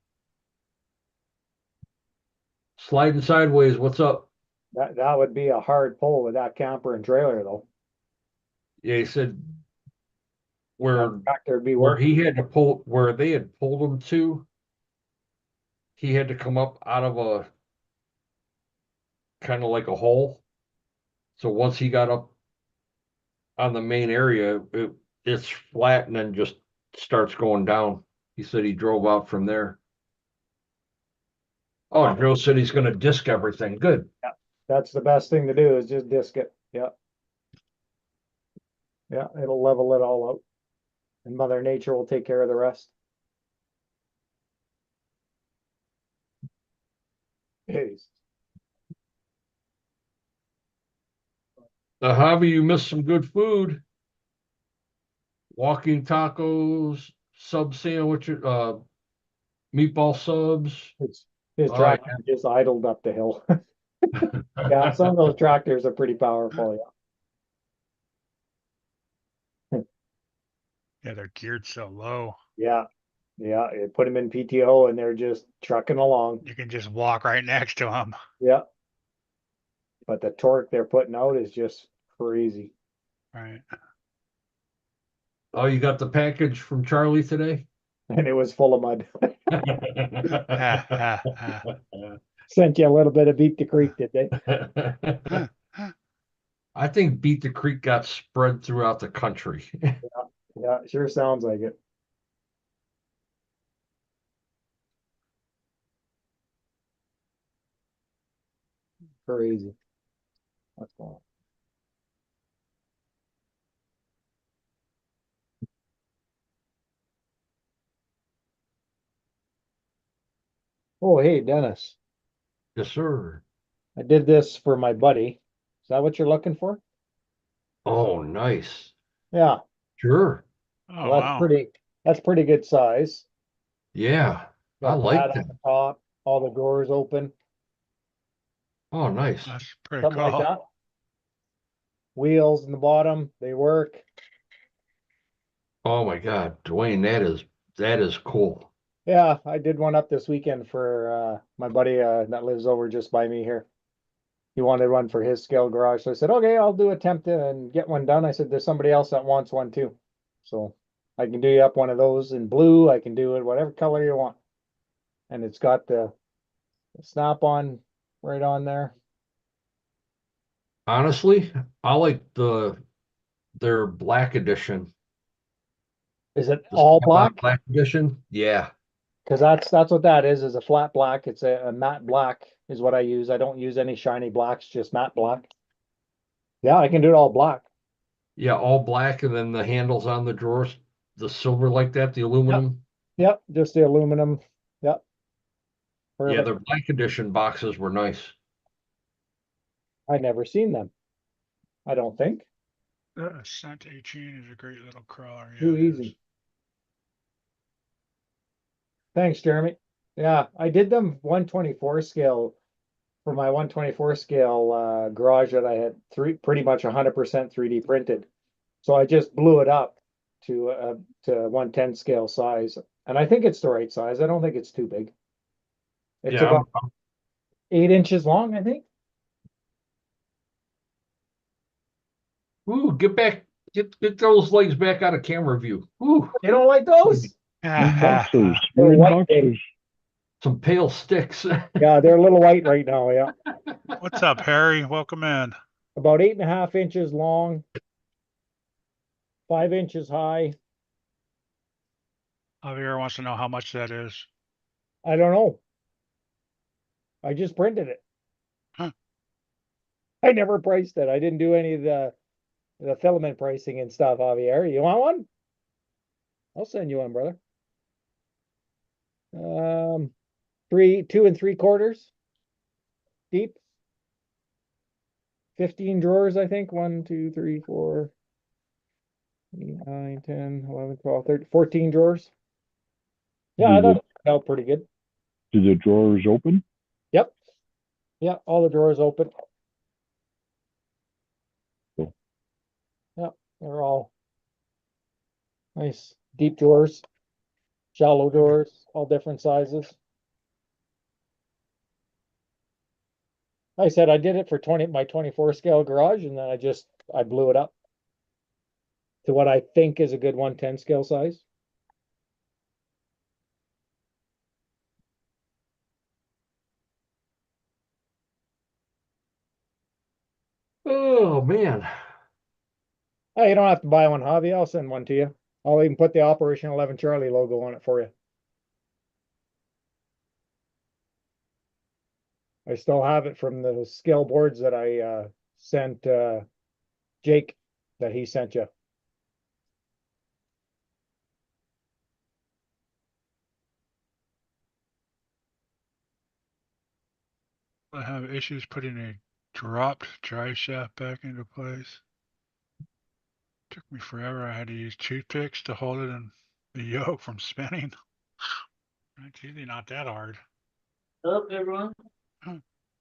Sliding sideways, what's up? That would be a hard pull with that camper and trailer, though. Yeah, he said That tractor would be where working. he had to pull where they had pulled him to, he had to come up out of a kind of like a hole. So once he got up on the main area, it's flat and then just starts going down. He said he drove out from there. Oh, Joe said he's going to disc everything. Good. That's the best thing to do is just disc it. Yeah. Yeah, it'll level it all out. And Mother Nature will take care of the rest. Hey, The hobby, you missed some good food. Walking tacos, sub sandwich, meatball subs. His Oh, tractor just idled up the hill. Yeah, some of those tractors are pretty powerful. Yeah, they're geared so low. Yeah, yeah. It put them in PTO and they're just trucking along. You can just walk right next to them. Yeah. But the torque they're putting out is just crazy. Right. Oh, you got the package from Charlie today? And it was full of mud. Ha, ha, ha. Sent you a little bit of Beat the Creek, did they? I think Beat the Creek got spread throughout the country. Yeah, it sure sounds like it. Crazy. What's going on? Oh, hey, Dennis. Yes, sir. I did this for my buddy. Is that what you're looking for? Oh, nice. Yeah, Sure. Oh, well, wow. that's pretty good size. Yeah, I Got like that that. on the top, all the drawers open, Oh, nice. That's pretty something like cool. that. Wheels in the bottom, they work. Oh my God, Dwayne, that is cool. Yeah, I did one up this weekend for my buddy that lives over just by me here. He wanted one for his scale garage. So I said, okay, I'll do attempt and get one done. I said, there's somebody else that wants one too. So I can do you up one of those in blue. I can do it whatever color you want. And it's got the snap on right on there. Honestly, I like their black edition. Is it The all Snap-on black? Black edition. Yeah. Because that's what that is a flat black. It's a matte black is what I use. I don't use any shiny blacks, just matte black. Yeah, I can do it all black. Yeah, all black, and then the handles on the drawers, the silver like that, the aluminum. Yep, just the aluminum. Yep, Yeah, perfect. the black edition boxes were nice. I never seen them. I don't think. Cent 18 is a great little crawler. Too Yeah, it is. easy. Thanks, Jeremy. Yeah, I did them 124 scale for my 124 scale garage that I had pretty much 100% 3D printed. So I just blew it up to 110 scale size, and I think it's the right size. I don't think it's too big. It's Yeah, about 8 inches long, I think. ooh, get those legs back out of camera view. Ooh, You don't like those? Ha, ha, ha. They're white, baby. some pale sticks. Yeah, they're a little white right now. Yeah, What's up, Harry? Welcome in. about 8.5 inches long, 5 inches high. Javier wants to know how much that is. I don't know. I just printed it. Huh. I never priced it. I didn't do any of the filament pricing and stuff, Javier. You want one? I'll send you one, brother. 2 3/4 deep. 15 drawers, I think. 1, 2, 3, 4, 8, 9, 10, 11, 12, 13, 14 drawers. Yeah, I thought it felt pretty good. Do the drawers open? Yep. Yeah, all the drawers open. Cool. Yep, they're all nice deep drawers, shallow drawers, all different sizes. Like I said, I did it for my 24 scale garage, and then I blew it up to what I think is a good 110 scale size. Oh man. Hey, you don't have to buy one, Javi. I'll send one to you. I'll even put the Operation 11 Charlie logo on it for you. I still have it from the scale boards that I sent Jake that he sent you. I have issues putting a dropped drive shaft back into place. Took me forever. I had to use toothpicks to hold it in the yoke from spinning. It's usually not that hard. Hello, everyone.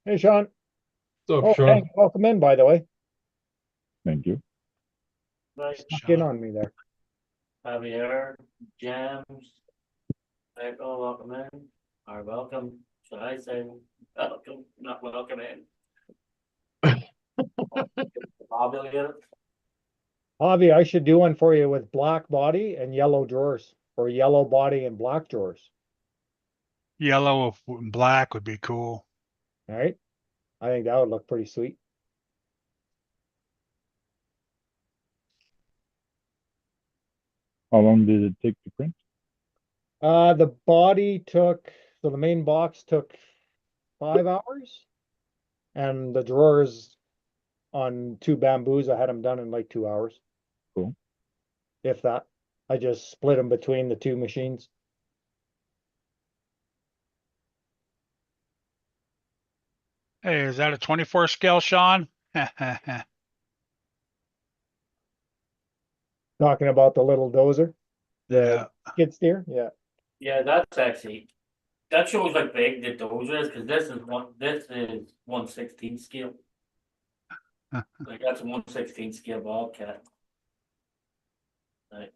Hey, Sean. So, Oh, Sean, Hank, welcome in, by the way. Thank you. Right, Snuck in Sean. on me there. Javier, Jams, Michael, welcome in, or welcome, should I say, welcome, not welcome in. Bob, will get it? Javi, I should do one for you with black body and yellow drawers, or yellow body and black drawers. Yellow and black would be cool. All right? I think that would look pretty sweet. How long did it take to print? The body took, so the main box took 5 hours. And the drawers on 2 bamboos, I had them done in like 2 hours. Cool. If that. I just split them between the 2 machines. Hey, is that a 24 scale, Sean? Talking about the little dozer, Yeah. the skid steer, yeah. Yeah, that's actually, that shows how big the dozer is, cause this is 1/16 scale. Like, that's a 1/16 scale Bobcat. Like,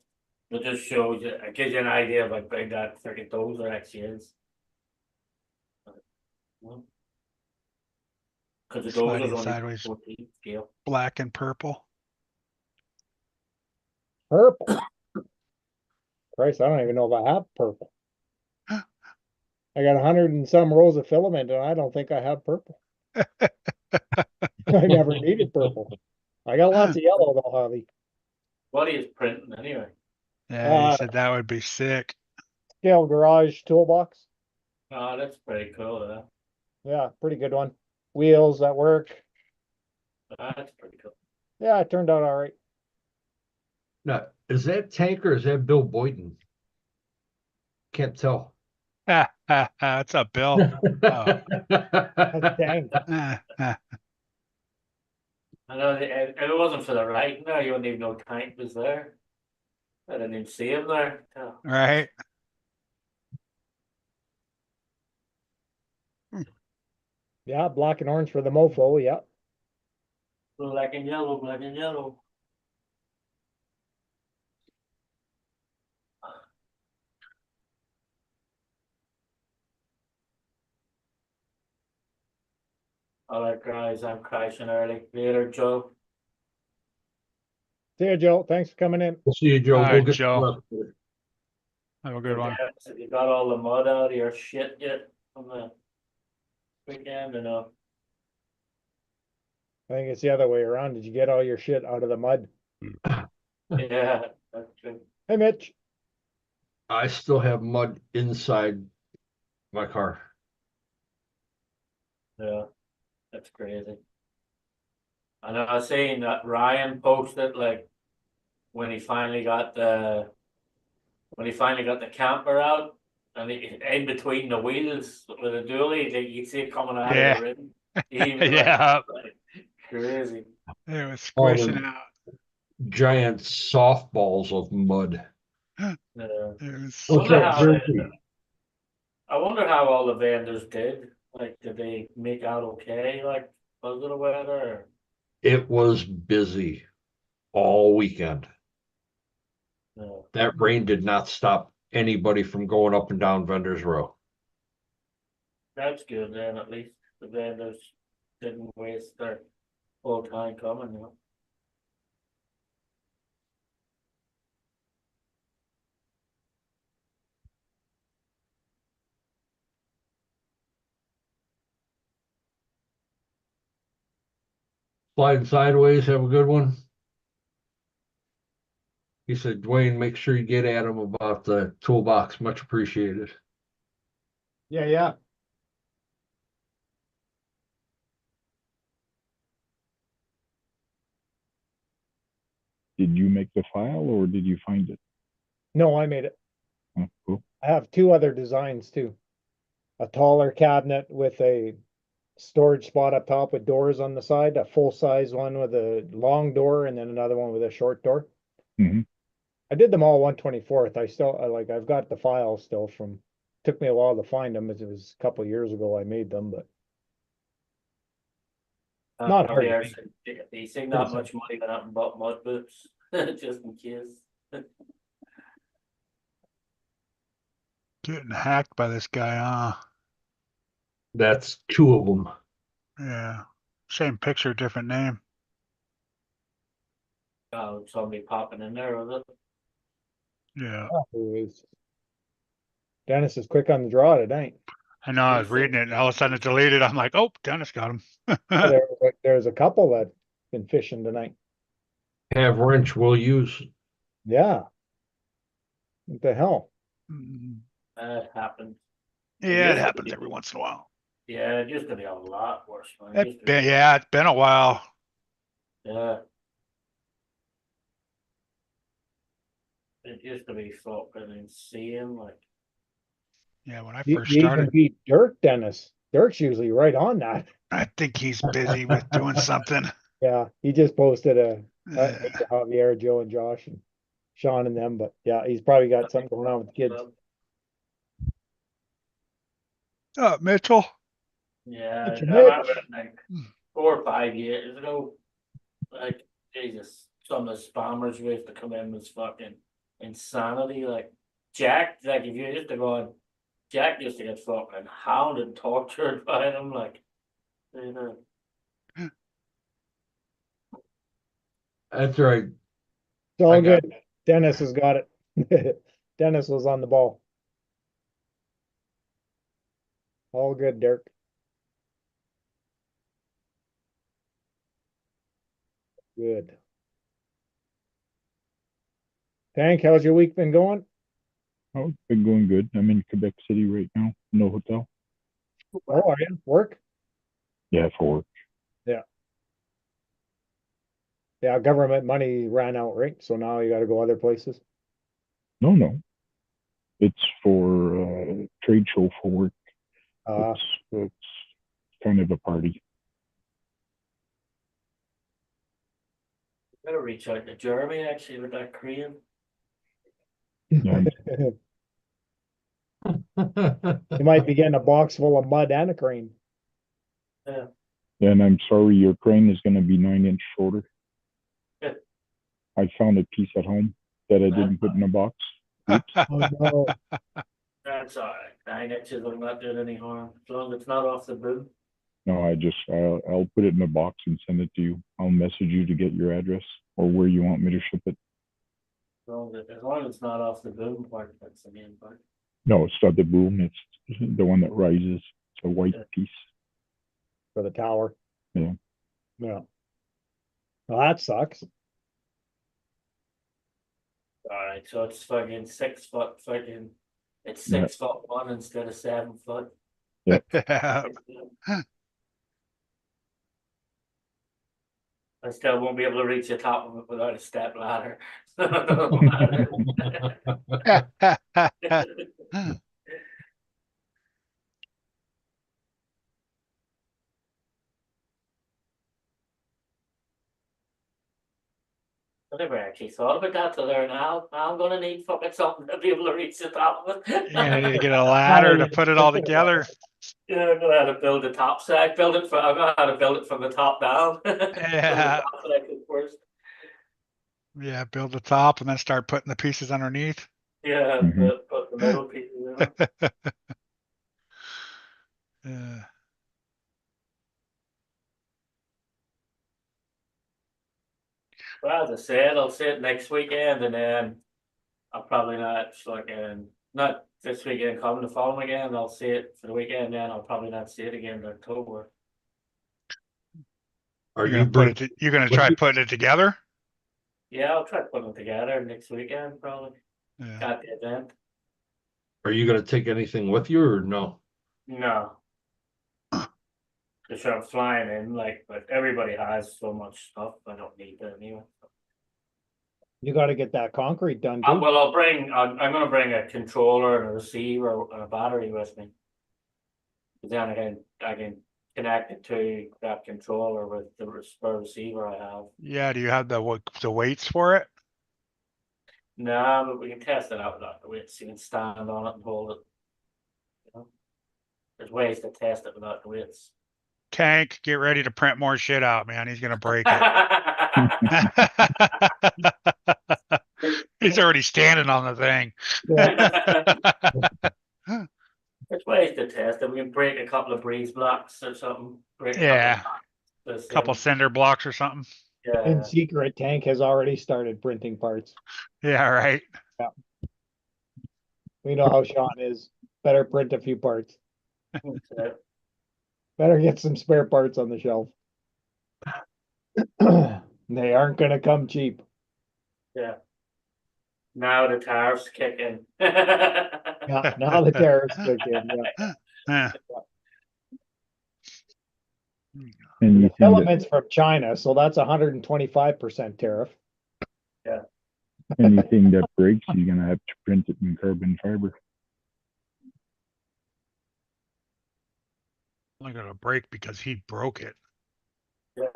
it just shows you, it gives you an idea of how big that freaking dozer actually is. Cause the dozer's Sliding only sideways. 14 scale. Black and purple. Purple. Christ, I don't even know if I have purple. I got 100 and some rows of filament and I don't think I have purple. I never needed purple. I got lots of yellow though, Javi. What is printing anyway? Yeah, he said that would be sick. Scale garage toolbox. Oh, that's pretty cool, Yeah, pretty good one. Wheels that work. That's pretty cool. Yeah, it turned out all right. now, is that Tank or is that Bill Boyden? Can't tell. What's up, Bill? Oh. That's dang. I know, if it wasn't for the writing there, you wouldn't even know Tank was there. I didn't even see him there. Oh, Right? Yeah, black and orange for the mofo, yeah. black and yellow, black and yellow. All right, guys, I'm crashing early. Later, Joe. See you, Joe. Thanks for coming in. We'll see you, Joe. All Go right, get Joe. the rest of it. Have a good one. You got all the mud out of your shit yet from the weekend or no? I think it's the other way around. Did you get all your shit out of the mud? Yeah, that's true. Hey, Mitch. I still have mud inside my car. Yeah, that's crazy. And I was saying that Ryan posted like when he finally got the camper out and in between the wheels with a dually, like you see it coming out Yeah. of the rim. Even Yeah. like, crazy. It was All squishing them out. giant softballs of mud. Yeah. It was What's Wonder that, how Jersey? I wonder how all the vendors did. Like, did they make out okay? Like, was it a weather? It was busy all weekend. No, That rain did not stop anybody from going up and down Vendors Row. that's good then. At least the vendors didn't waste their whole time coming. You know? Sliding sideways, have a good one. He said, Dwayne, make sure you get at him about the toolbox. Much appreciated. Yeah, yeah. Did you make the file or did you find it? No, I made it. Oh, cool. I have 2 other designs too. A taller cabinet with a storage spot up top with doors on the side, a full size one with a long door, and then another one with a short door. Mhm. I did them all 1/24th. I've got the file still from took me a while to find them, as it was a couple of years ago I made them, but not hard to make. They say not much money went out and bought mud boots, just in case. Getting hacked by this guy, That's two of them. yeah. Same picture, different name. Oh, somebody popping in there with it. Yeah. Dennis is quick on the draw tonight. I know, I was reading it and all of a sudden it deleted. I'm like, oh, Dennis got him. There's a couple that been fishing tonight. Have wrench will use. Yeah. What the hell? Mm, That happened. yeah, it happens every once in a while. Yeah, it used to be a lot worse, man. Yeah, it's been a while. Yeah. It used to be fucking insane, like. Yeah, when I You first even started, beat Dirk, Dennis. Dirk's usually right on that. I think he's busy with doing something. Yeah, he just posted a Yeah. Javier, Joe, and Josh, and Sean and them. But yeah, he's probably got something going on with the kids. Mitchell. Yeah, It's I a remember bitch. like 4 or 5 years ago, like Jesus, some of the spammers who used to come in was fucking insanity. Like Jack, like if you used to go on, Jack used to get fucking hounded and tortured by them, like you know. That's right. It's all I got- good. Dennis has got it. Dennis was on the ball. All good, Dirk. Good. Tank, how's your week been going? Oh, it's been going good. I'm in Quebec City right now. No hotel. Oh, are you? Work? Yeah, for work. Yeah, government money ran out, right? So now you gotta go other places. No. It's for trade show for work. It's kind of a party. Better reach out to Jeremy actually with that Korean. Yeah, You might be getting a box full of mud and a crane. Yeah. and I'm sorry, your crane is going to be 9 inch shorter. Yeah. I found a piece at home that I didn't put in a box. Oh no. That's all right. 9 inches will not doing any harm as long as it's not off the boom. No, I'll put it in a box and send it to you. I'll message you to get your address or where you want me to ship it. As long as it's not off the boom part, that's the main part. No, it's not the boom. It's the one that rises. It's a white piece. For the tower. Yeah. Yeah. Well, that sucks. All right, so it's fucking 6 foot fucking. It's Yeah. 6'1" instead of 7 foot. Yeah. I still won't be able to reach the top of it without a step ladder. I never actually thought about that till there now. I'm gonna need fucking something to be able to reach the top of it. Yeah, you need to get a ladder to put it all together. Yeah, I know how to build a top side. I know how to build it from the top down. Yeah. Top side first. Yeah, build the top and then start putting the pieces underneath. Yeah, Mhm. put the middle piece in. Yeah. Well, as I said, I'll see it next weekend, and then I'll probably not not this weekend coming, the following weekend. I'll see it for the weekend, then I'll probably not see it again in October. Are You're you gonna you're gonna try putting it together? Yeah, I'll try to put them together next weekend, probably. Yeah. At the event. Are you gonna take anything with you or no? No. Just I'm flying in, like, but everybody has so much stuff. I don't need that anyway. You gotta get that concrete done too. Well, I'm gonna bring a controller and a receiver and a battery with me. Then I can connect it to that controller with the spare receiver I have. Yeah, do you have the weights for it? No, but we can test it out without the weights. You can stand on it and hold it. There's ways to test it without the weights. Tank, get ready to print more shit out, man. He's gonna break it. He's already standing on the thing. There's ways to test it. We can break a couple of breeze blocks or something. Break Yeah, a couple cinder blocks or something. In Yeah. secret, Tank has already started printing parts. Yeah, right. We know how Sean is. Better print a few parts. Yeah. Better get some spare parts on the shelf. They aren't gonna come cheap. Yeah. Now the tariffs kick in. Yeah, now the tariffs kick in, yeah. Yeah. The Anything that, filament's from China, so that's 125% tariff. anything that breaks, you're gonna have to print it in carbon fiber. Only gonna break because he broke it. Yeah.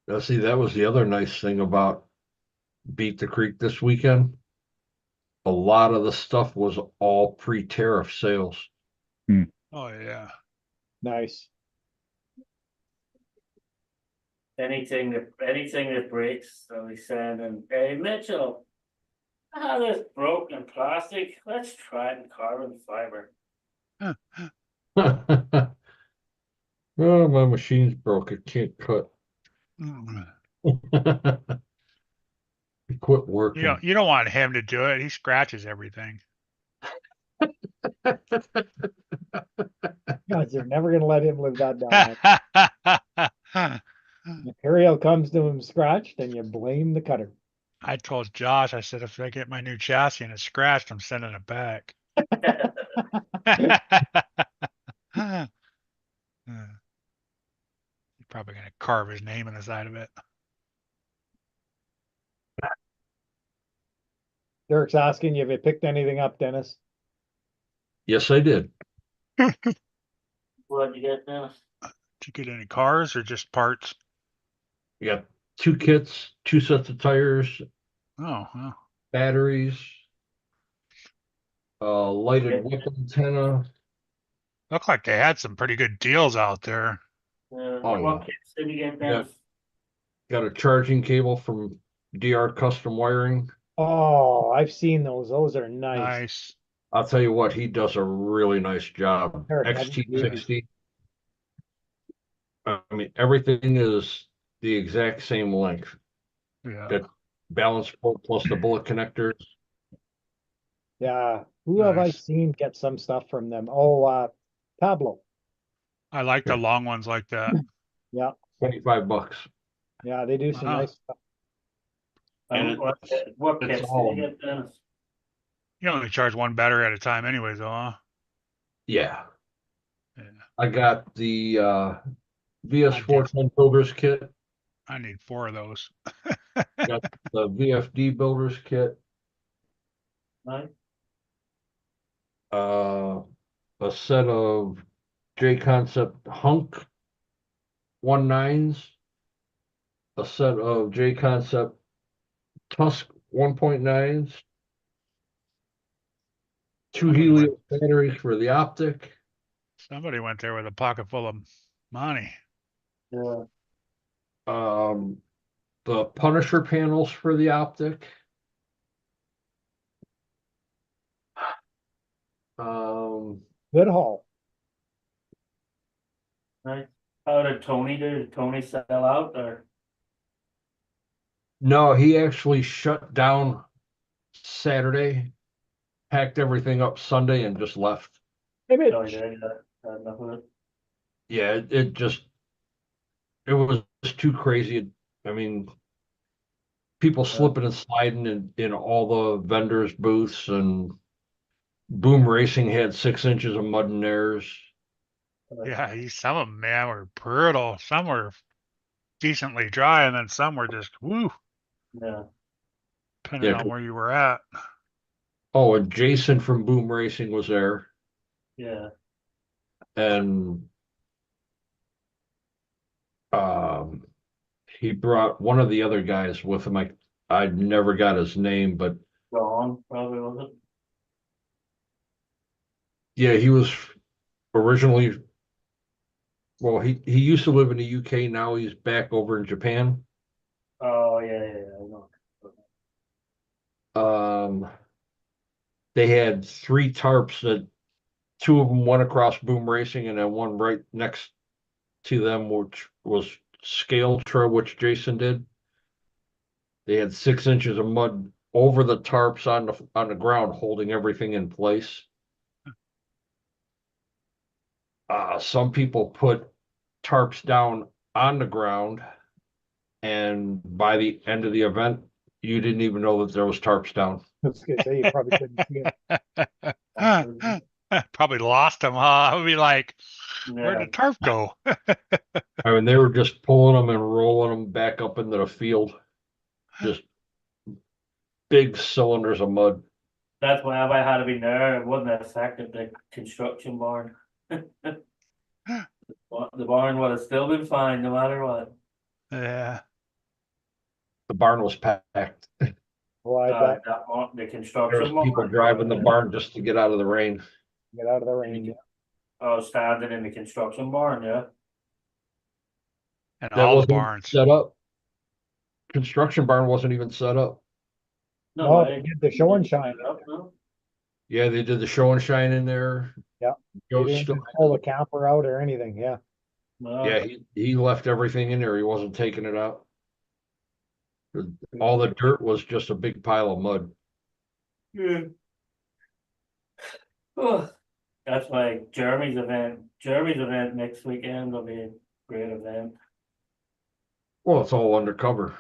Now, see, that was the other nice thing about Beat the Creek this weekend. A lot of the stuff was all pre-tariff sales. Oh yeah. Nice. Anything that breaks, so we send and hey Mitchell, I have this broken plastic. Let's try it in carbon fiber. Oh, my machine's broke. It can't cut. Mm. It quit working. You don't want him to do it. He scratches everything. Guys, you're never gonna let him live that down. Material comes to him scratched, and you blame the cutter. I told Josh, I said, if I get my new chassis and it's scratched, I'm sending it back. He's probably gonna carve his name in the side of it. Derek's asking you if you picked anything up, Dennis. Yes, I did. What'd you get now? Did you get any cars or just parts? You got 2 kits, 2 sets of tires, Oh, well, batteries, lighted whip antenna. looked like they had some pretty good deals out there. Oh, What yeah. kits did you get Yeah. then? Got a charging cable from DR Custom Wiring. Oh, I've seen those. Those are nice. Nice. I'll tell you what, he does a really nice job. They're heavy XT60. I mean, everything is the exact same length. Yeah. Got balance port plus the bullet connectors. Yeah. Who have I Nice. seen get some stuff from them? Oh, Pablo. I like the long ones like that. Yeah. $25. Yeah, they do some Wow. nice stuff. And What it's kits did all- you get then? You only charge one battery at a time anyways, though, huh? Yeah. Yeah. I got the VS410 Builders Kit. I need 4 of those. Got the VFD Builders Kit. Right? A set of J Concept Hunk 19s, a set of J Concept Tusk 1.9s, 2 Helios batteries for the optic. Somebody went there with a pocket full of money. Yeah. The Punisher panels for the optic. Good haul. Right. How did Tony do? Did Tony sell out or? No, he actually shut down Saturday, packed everything up Sunday and just left. Hey, Mitch. No, he did. Got enough of it. Yeah, it was too crazy. I mean, people slipping and sliding in all the vendors' booths, and Boom Racing had 6 inches of mud in theirs. Yeah, some of them, man, were brutal. Some were decently dry, and then some were just woo, Yeah. depending Yeah. on where you were at. Oh, and Jason from Boom Racing was there, Yeah. and he brought one of the other guys with him. I never got his name, but Ron probably was it? yeah, he was originally, well, he used to live in the UK. Now he's back over in Japan. Oh, yeah, I know. They had 3 tarps that 2 of them went across Boom Racing, and then one right next to them, which was Scale Trail, which Jason did. They had 6 inches of mud over the tarps on the ground, holding everything in place. Some people put tarps down on the ground, and by the end of the event, you didn't even know that there was tarps down. I was gonna say, you probably couldn't see it. Probably lost them, huh? I would be like, where'd the Yeah, tarp go? I mean, they were just pulling them and rolling them back up into the field. Just big cylinders of mud. that's why if I had been there, it wouldn't have affected the construction barn. Well, the barn would have still been fine no matter what. Yeah. The barn was packed. Well, I bet The There construction was people barn. driving the barn just to get out of the rain. get out of the rain. Oh, standing in the construction barn, yeah. And That all the wasn't barns. set up. Construction barn wasn't even set up. No, I they did the show and shine. No. Yeah, they did the show and shine in there. Yeah. They Joe didn't still, even pull the camper out or anything, yeah. No. yeah, he left everything in there. He wasn't taking it out. All the dirt was just a big pile of mud. Yeah. Oh, that's why Jeremy's event next weekend will be a great event. Well, it's all undercover.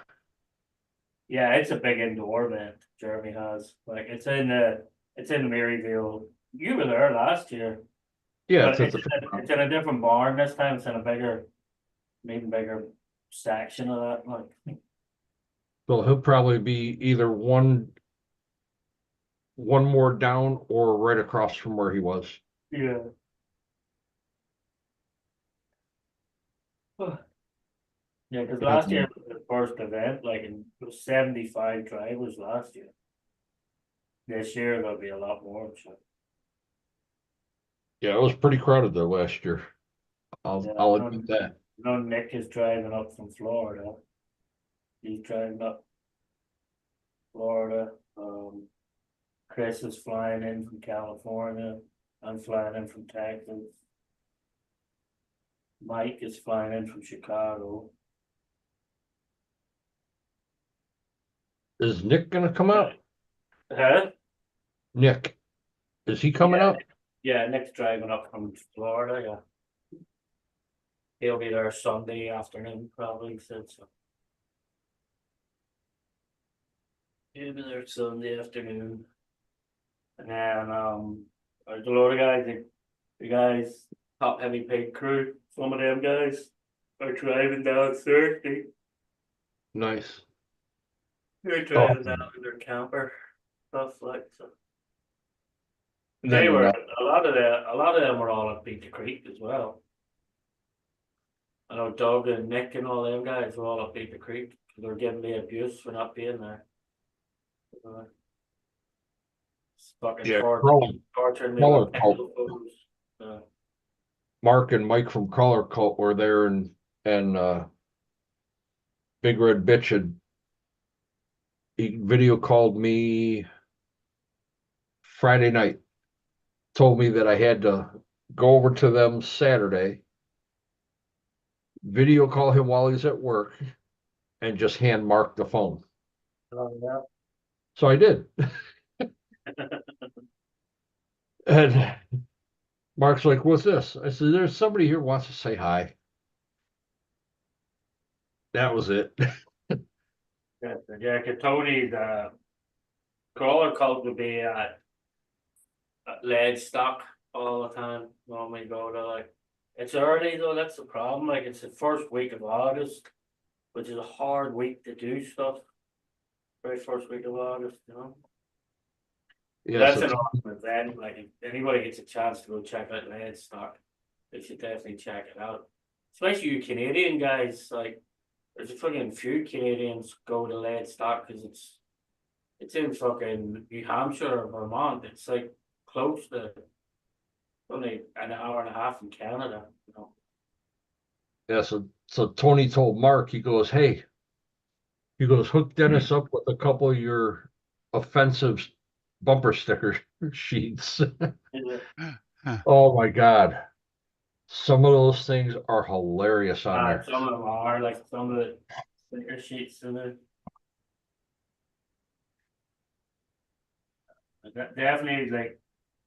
Yeah, it's a big indoor event Jeremy has. Like it's in Maryville. You were there last year. Yeah, But it's at it's, the it's in a different barn this time. It's in a bigger, maybe bigger section of that. Like, so he'll probably be either one more down or right across from where he was. yeah. Yeah, because last year was the first event. Like, it was 75 drivers last year. This year there'll be a lot more. So. Yeah, it was pretty crowded though last year. I'll admit that. No, Nick is driving up from Florida. He's driving up Florida. Chris is flying in from California. I'm flying in from Texas. Mike is flying in from Chicago. Is Nick gonna come out? Huh? Nick, is he coming Yeah. out? Yeah, Nick's driving up from Florida, yeah. He'll be there Sunday afternoon, probably, so. He'll be there Sunday afternoon. And then, there's a lot of guys, the guys, top heavy paid crew, some of them guys are driving down Thursday. Nice. They're driving down in their camper, stuff like so. And They then were a lot of them were all at Beat the Creek as well. I know Doug and Nick and all them guys were all at Beat the Creek. They were giving me abuse for not being there. It's fucking Yeah, torturing me Color with Cult. photos. Mark and Mike from Color Cult were there, and Big Red Bitch he video called me Friday night, told me that I had to go over to them Saturday, video call him while he's at work, and just hand Mark the phone. Yeah. So I did. And Mark's like, "What's this?" I said, "There's somebody here who wants to say hi." That was it. Yeah, cause Tony's crawler cult would be at lead stock all the time. Normally go to like it's early though, that's the problem. Like it's the first week of August, which is a hard week to do stuff. Very first week of August, you know. Yeah, That's so an awesome event. Like if anybody gets a chance to go check out lead stock, they should definitely check it out. Especially you Canadian guys, like there's a fucking few Canadians go to lead stock because it's in fucking New Hampshire or Vermont. It's like close to only an hour and a half from Canada, you know. Yeah, so Tony told Mark, he goes, hey, he goes, hook Dennis up with a couple of your offensive bumper sticker sheets. Is it? Oh my God. Some of those things are hilarious on there. Some of them are, like some of the sticker sheets in it. Definitely, like,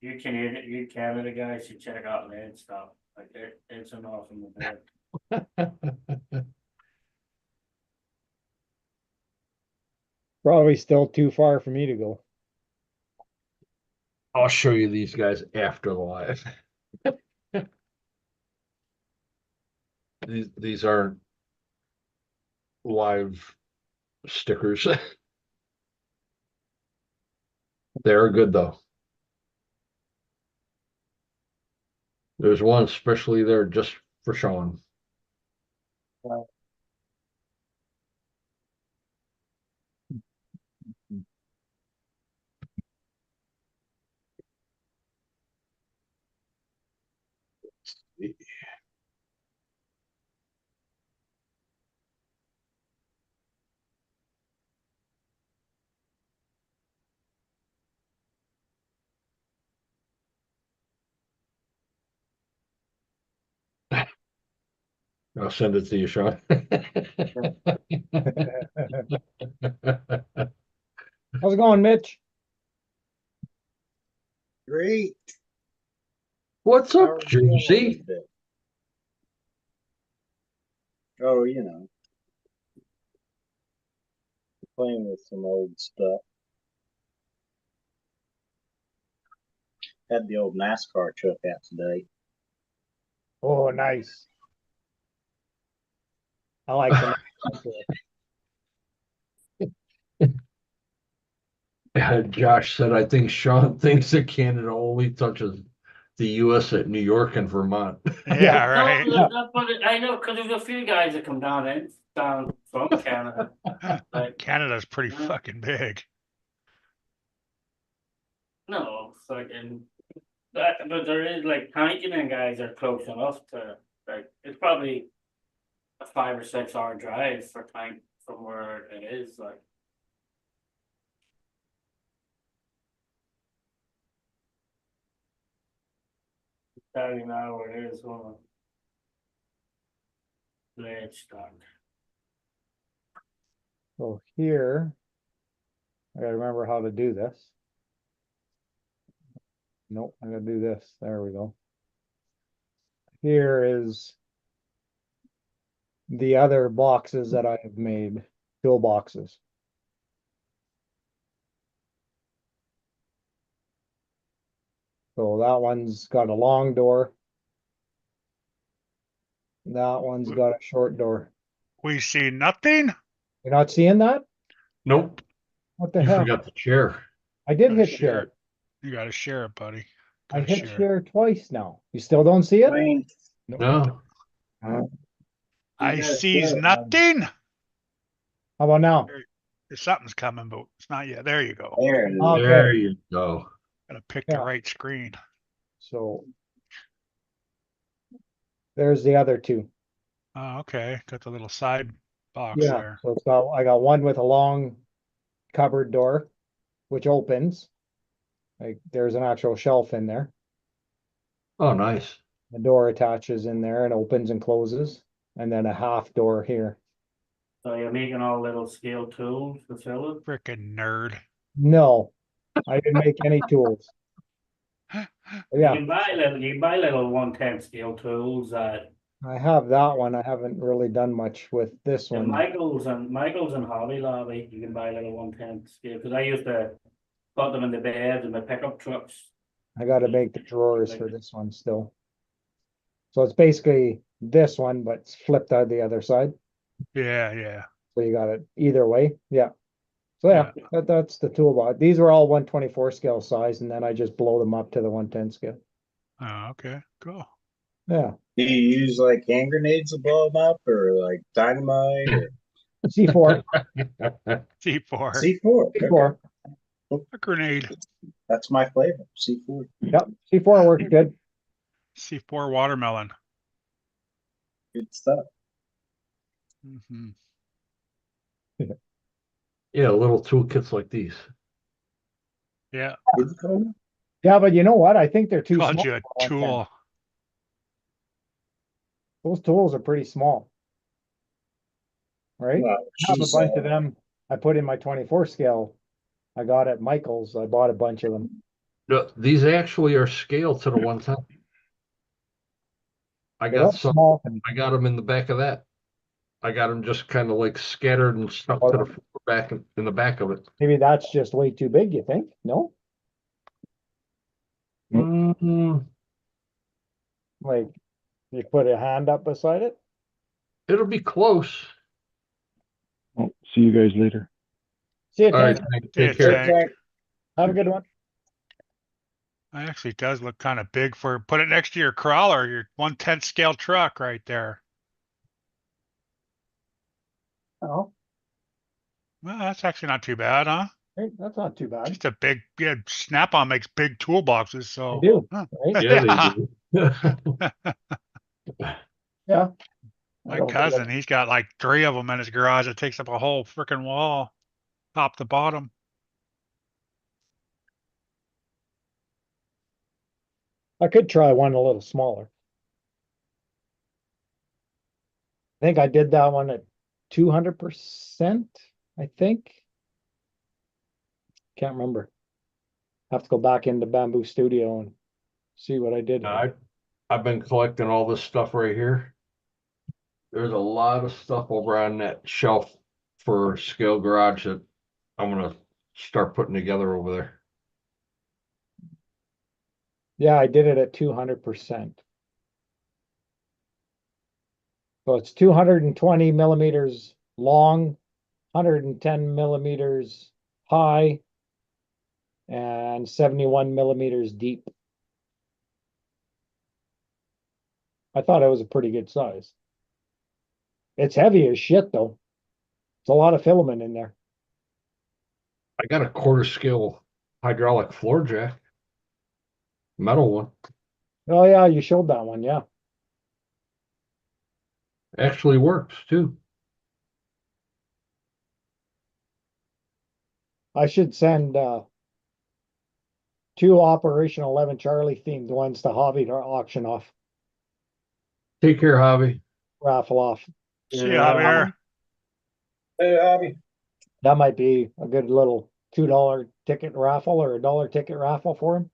you Canada guys should check out Land stuff, like, it's an awesome event. Probably still too far for me to go. I'll show you these guys after the live. These aren't live stickers. They're good though. There's one especially there just for Sean. I'll send it to you, Sean. How's it going, Mitch? Great. What's How up, are you doing Jersey? today? Oh, you know, playing with some old stuff. Had the old NASCAR truck out today. Oh, nice. I like them. Josh said, I think Sean thinks that Canada only touches the US at New York and Vermont. Yeah, No, right. there's not, but I know, cause there's a few guys that come down from Canada, like, Canada's pretty Yeah. fucking big. no, fucking, but there is, like, Hankin guys are close enough to, like, it's probably a 5 or 6 hour drive for tank from where it is, like. Tell you now where it is, hold on. Let's start. So here, I gotta remember how to do this. Nope, I gotta do this. There we go. Here is the other boxes that I have made, tool boxes. So that one's got a long door. That one's got a short door. We see nothing. You're not seeing that? Nope, What the you hell? forgot the chair. I did Gotta hit share share. it. You gotta share it, buddy. I Gotta hit share it. share twice now. You still don't see it? Wayne, No, I you gotta sees share it, man. nothing. How about now? Something's coming, but it's not yet. There you go. There it is. Okay. there you go. Gotta pick Yeah. the right screen. So there's the other two. Oh, okay. Got the little side box Yeah, there. so I got one with a long cupboard door, which opens. Like there's an actual shelf in there. Oh, nice. The door attaches in there and opens and closes, and then a half door here. So you're making all little scale tools to fill it? Frickin' nerd. No, I didn't make any tools. Yeah, You can buy little 1/10 scale tools at I have that one. I haven't really done much with this one. Michael's and Hobby Lobby. You can buy little 1/10 scale, cause I used to put them in the beds and the pickup trucks. I gotta make the drawers for this one still. So it's basically this one, but it's flipped out the other side. Yeah, yeah. So you got it either way, yeah. So yeah, that's the toolbox. These were all 124 scale size, and then I just blow them up to the 110 scale. Oh, okay. Cool. Yeah, Do you use like hand grenades to blow them up or like dynamite or C4, C4. C4? C4. A grenade. That's my flavor, C4. Yep, C4 works good. C4 watermelon. Good stuff. Hmm. Yeah, little toolkits like these. Yeah, Good stuff. Yeah, but you know what? I think they're too called small. you a for 110. tool. Those tools are pretty small. Right? Well, I have a she's, bunch of them. I put in my 24 scale. I got at Michael's. I bought a bunch of them. No, these actually are scaled to the 110. I They got look some. small. I got them in the back of that. I got them just kind of like scattered and stuck to the floor back in the back of it. Maybe that's just way too big, you think? No? Mm, Like you put a hand up beside it? it'll be close. Oh, see you guys later. See you, All right, Tank. Tank, Yeah, take care. Tank. Have a good one. It actually does look kind of big for, put it next to your crawler, your 1/10 scale truck right there. Oh, Well, that's actually not too bad, huh? right. That's not too bad. Just a big, yeah, Snap-on makes big toolboxes, I so. do, Huh. right? Yeah, they do. Yeah. I My don't think cousin, he's got like 3 of them in his garage. It takes up a whole freaking wall, top to bottom. I could try one a little smaller. I think I did that one at 200%, I think. Can't remember. Have to go back into Bamboo Studio and see what I did. I've been collecting all this stuff right here. There's a lot of stuff over on that shelf for Scale Garage that I'm gonna start putting together over there. Yeah, I did it at 200%. So it's 220 millimeters long, 110 millimeters high, and 71 millimeters deep. I thought it was a pretty good size. It's heavy as shit though. It's a lot of filament in there. I got a quarter scale hydraulic floor jack, metal one. Oh yeah, you showed that one, yeah. Actually works too. I should send 2 Operation 11 Charlie themed ones to Hobby to auction off, Take care, Hobby. raffle off. See you, Javier. Hey, Abby. That might be a good little $2 ticket raffle or a $1 ticket raffle for him.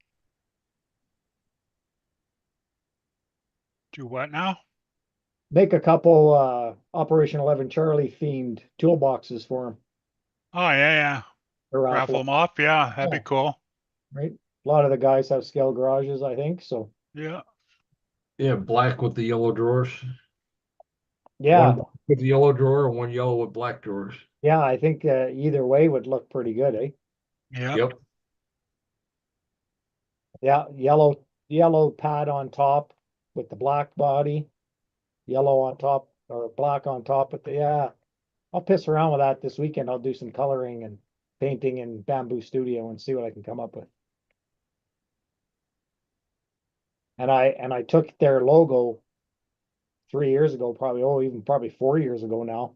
Do what now? Make a couple Operation 11 Charlie themed toolboxes for him. Oh, yeah. To Raffle raffle, them off. Yeah, that'd be Yeah. cool. right? A lot of the guys have scale garages, I think. So Yeah. Yeah, black with the yellow drawers. yeah, One black with the yellow drawer and one yellow with black drawers. yeah, I think either way would look pretty good, eh? Yep. Yep. Yeah, yellow pad on top with the black body, yellow on top or black on top with the yeah. I'll piss around with that this weekend. I'll do some coloring and painting in Bamboo Studio and see what I can come up with. And I took their logo 3 years ago, probably 4 years ago now,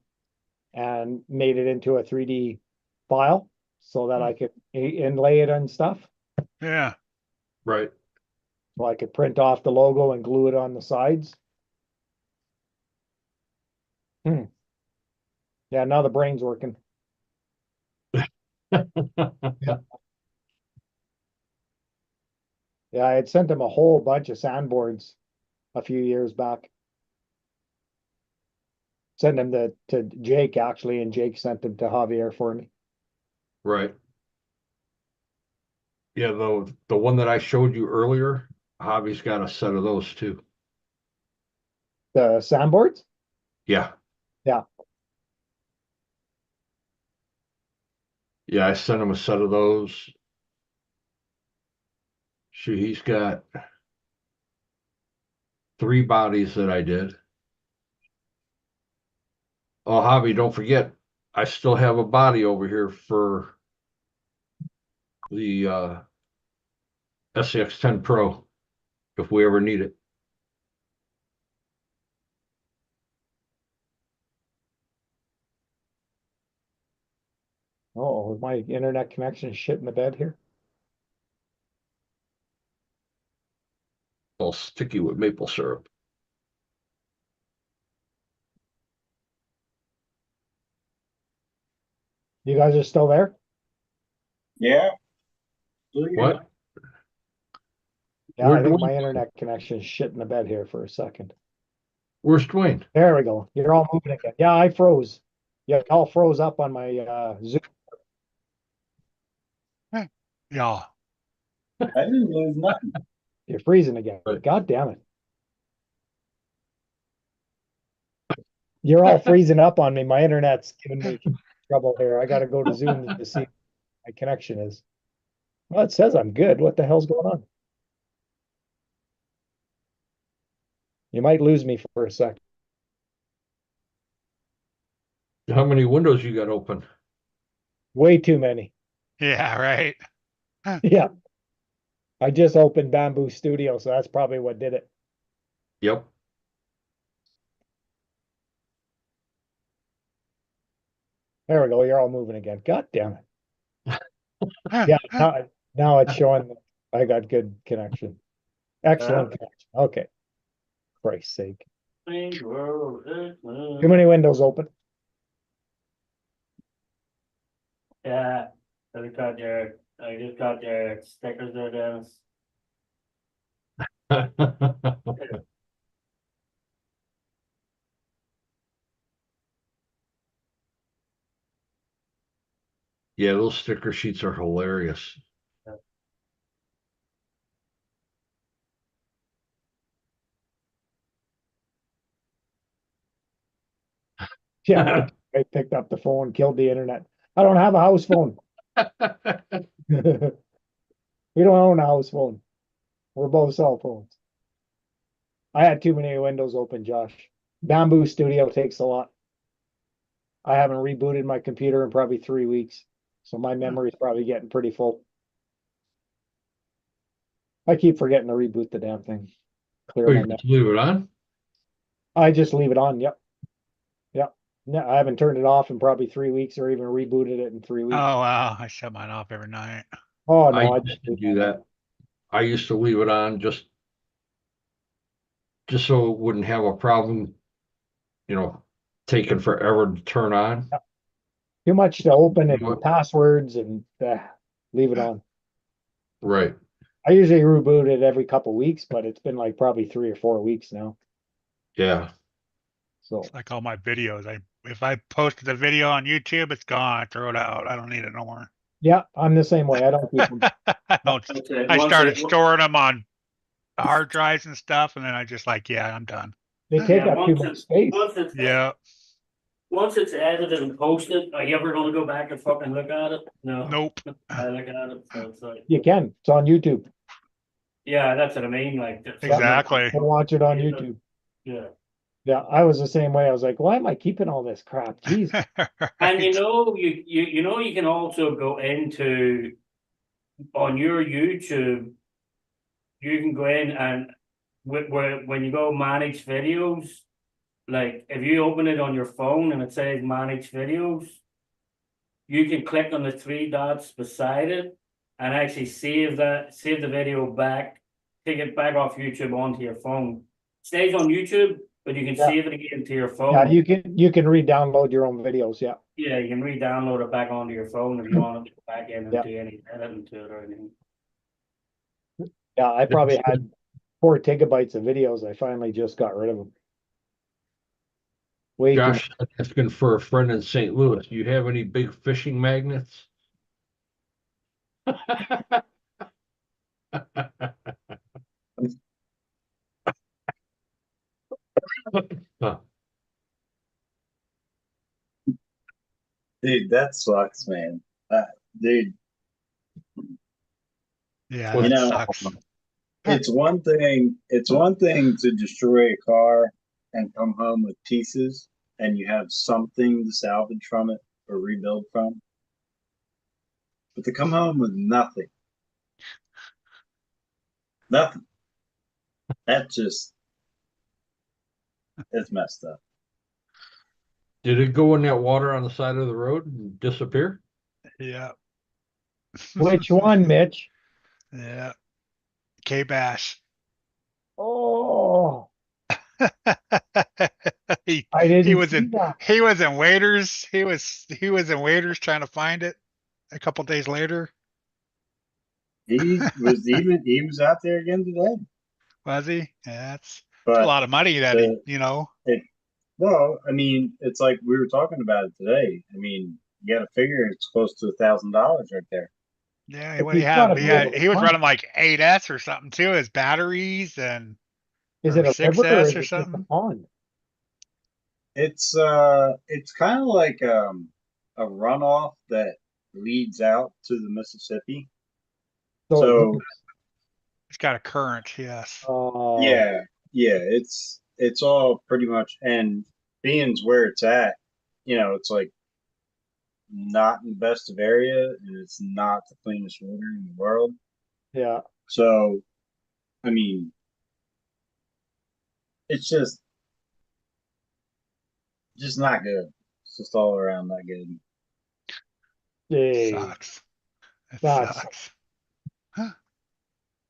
and made it into a 3D file so that I could inlay it and stuff. Yeah. Right. So I could print off the logo and glue it on the sides. Yeah, now the brain's working. Yeah, I had sent him a whole bunch of sandboards a few years back. Sent them to Jake actually, and Jake sent them to Javier for me. Right. Yeah, the one that I showed you earlier, Hobby's got a set of those too. The sandboards? Yeah. Yeah. Yeah, I sent him a set of those. He's got 3 bodies that I did. Oh, Hobby, don't forget, I still have a body over here for the SCX 10 Pro if we ever need it. go. Is my internet connection shit in the bed here? All sticky with maple syrup. You guys are still there? Yeah. Still here. What? Yeah, Where I think do my we- internet connection shit in the bed here for a second. Where's Dwayne? There we go. You're all moving again. Yeah, I froze. Yeah, all froze up on my Zoom. Yeah. I didn't lose nothing. You're freezing again. Right. God damn it. You're all freezing up on me. My internet's giving me trouble here. I gotta go to Zoom to see what my connection is. Well, it says I'm good. What the hell's going on? You might lose me for a sec. How many windows you got open? Way too many. Yeah, right. Yeah. I just opened Bamboo Studio, so that's probably what did it. Yep. There we go. You're all moving again. God damn it. Yeah, now it's showing that I got good connection. Excellent connection. Okay. Christ's sake. Too many windows open. Yeah, I just got their stickers there, Dennis. Yeah, those sticker sheets are hilarious. Yeah, I picked up the phone, killed the internet. I don't have a house phone. We don't own a house phone. We're both cell phones. I had too many windows open, Josh. Bamboo Studio takes a lot. I haven't rebooted my computer in probably 3 weeks, so my memory's probably getting pretty full. I keep forgetting to reboot the damn thing. Clear Oh, my you memory. just leave it on? I just leave it on. Yep. Yep. No, I haven't turned it off in probably 3 weeks or even rebooted it in 3 weeks. Oh wow, I shut mine off every night. Oh I no, I used to do that. I used to leave it on just so it wouldn't have a problem, taking forever to turn on. too much to open and What? passwords and leave it on. Right. I usually reboot it every couple weeks, but it's been like probably 3 or 4 weeks now. Yeah. So It's like all my videos. If I posted a video on YouTube, it's gone. I throw it out. I don't need it no more. yeah, I'm the same way. I don't keep them. I don't. I started storing them on hard drives and stuff, and then I just like, yeah, I'm done. They take Yeah, up too much space. Yeah. Once it's edited and posted, are you ever gonna go back and fucking look at it? No. Nope. I look at it, so it's like, You can. It's on YouTube. yeah, that's what I mean, like. Exactly. You can watch it on YouTube. Yeah, Yeah, I was the same way. I was like, why am I keeping all this crap? Jeez. and Right. you can also go into, on your YouTube, you can go in and when you go manage videos, like if you open it on your phone and it says manage videos, you can click on the 3 dots beside it and actually save the video back, take it back off YouTube onto your phone. Stays on YouTube, but you can Yeah. save it again to your phone. Yeah, you can re-download your own videos. Yeah. Yeah, you can re-download it back onto your phone if you want to go back in and Yeah. do any editing to it or anything. Yeah, I probably had 4 gigabytes of videos. I finally just got rid of them. Way too Josh, asking for a friend in St. Louis. Do you have any big fishing magnets? Huh. Dude, that sucks, man. Dude, Yeah, You that know, sucks. it's one thing to destroy a car and come home with pieces and you have something to salvage from it or rebuild from. But to come home with nothing. Nothing. It's messed up. Did it go in that water on the side of the road and disappear? Yeah. Which one, Mitch? Yeah. K-Bass. Oh, he I he didn't was see in that. he was in Waiters. He was in Waiters trying to find it a couple days later. He was out there again today. Was he? Yeah, it's a But lot of money that the it well, I mean, it's like we were talking about it today. I mean, you got to figure it's close to $1,000 right there. yeah, But what do you he's have? gotta be able to He was find. running like 8S or something too, his batteries and Is or it a river or 6S is or it just a something. pond? It's kind of like a runoff that leads out to the Mississippi. So it So moves. It's got a current, yes. Oh, yeah, it's all pretty much, and being's where it's at, it's like not in the best of area, and it's not the cleanest water in the world. yeah. So, I mean, it's just not good. It's just all around not good. Gee, Sucks. It that's sucks.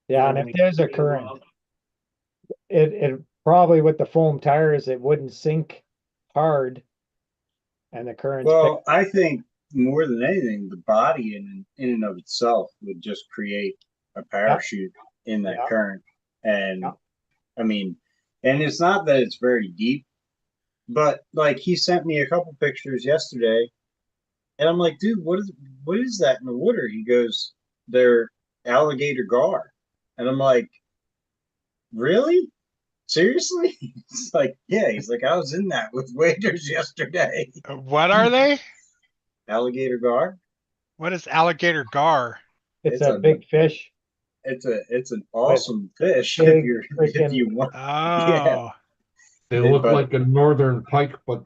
yeah. And if there's a current, it probably with the foam tires, it wouldn't sink hard, and the current's pick. Well, I think more than anything, the body in and of itself would just create a parachute in that Yeah. current. And Yeah. I mean, and it's not that it's very deep, but like he sent me a couple pictures yesterday, and I'm like, dude, what is that in the water? He goes, they're alligator gar. And I'm like, really? Seriously? It's like, yeah, he's like, I was in that with waders yesterday. What are they? Alligator gar. What is alligator gar? It's It's a a big fish it's an with awesome fish if big you're if freaking. you want. Yeah, Oh, They look but like a northern pike, but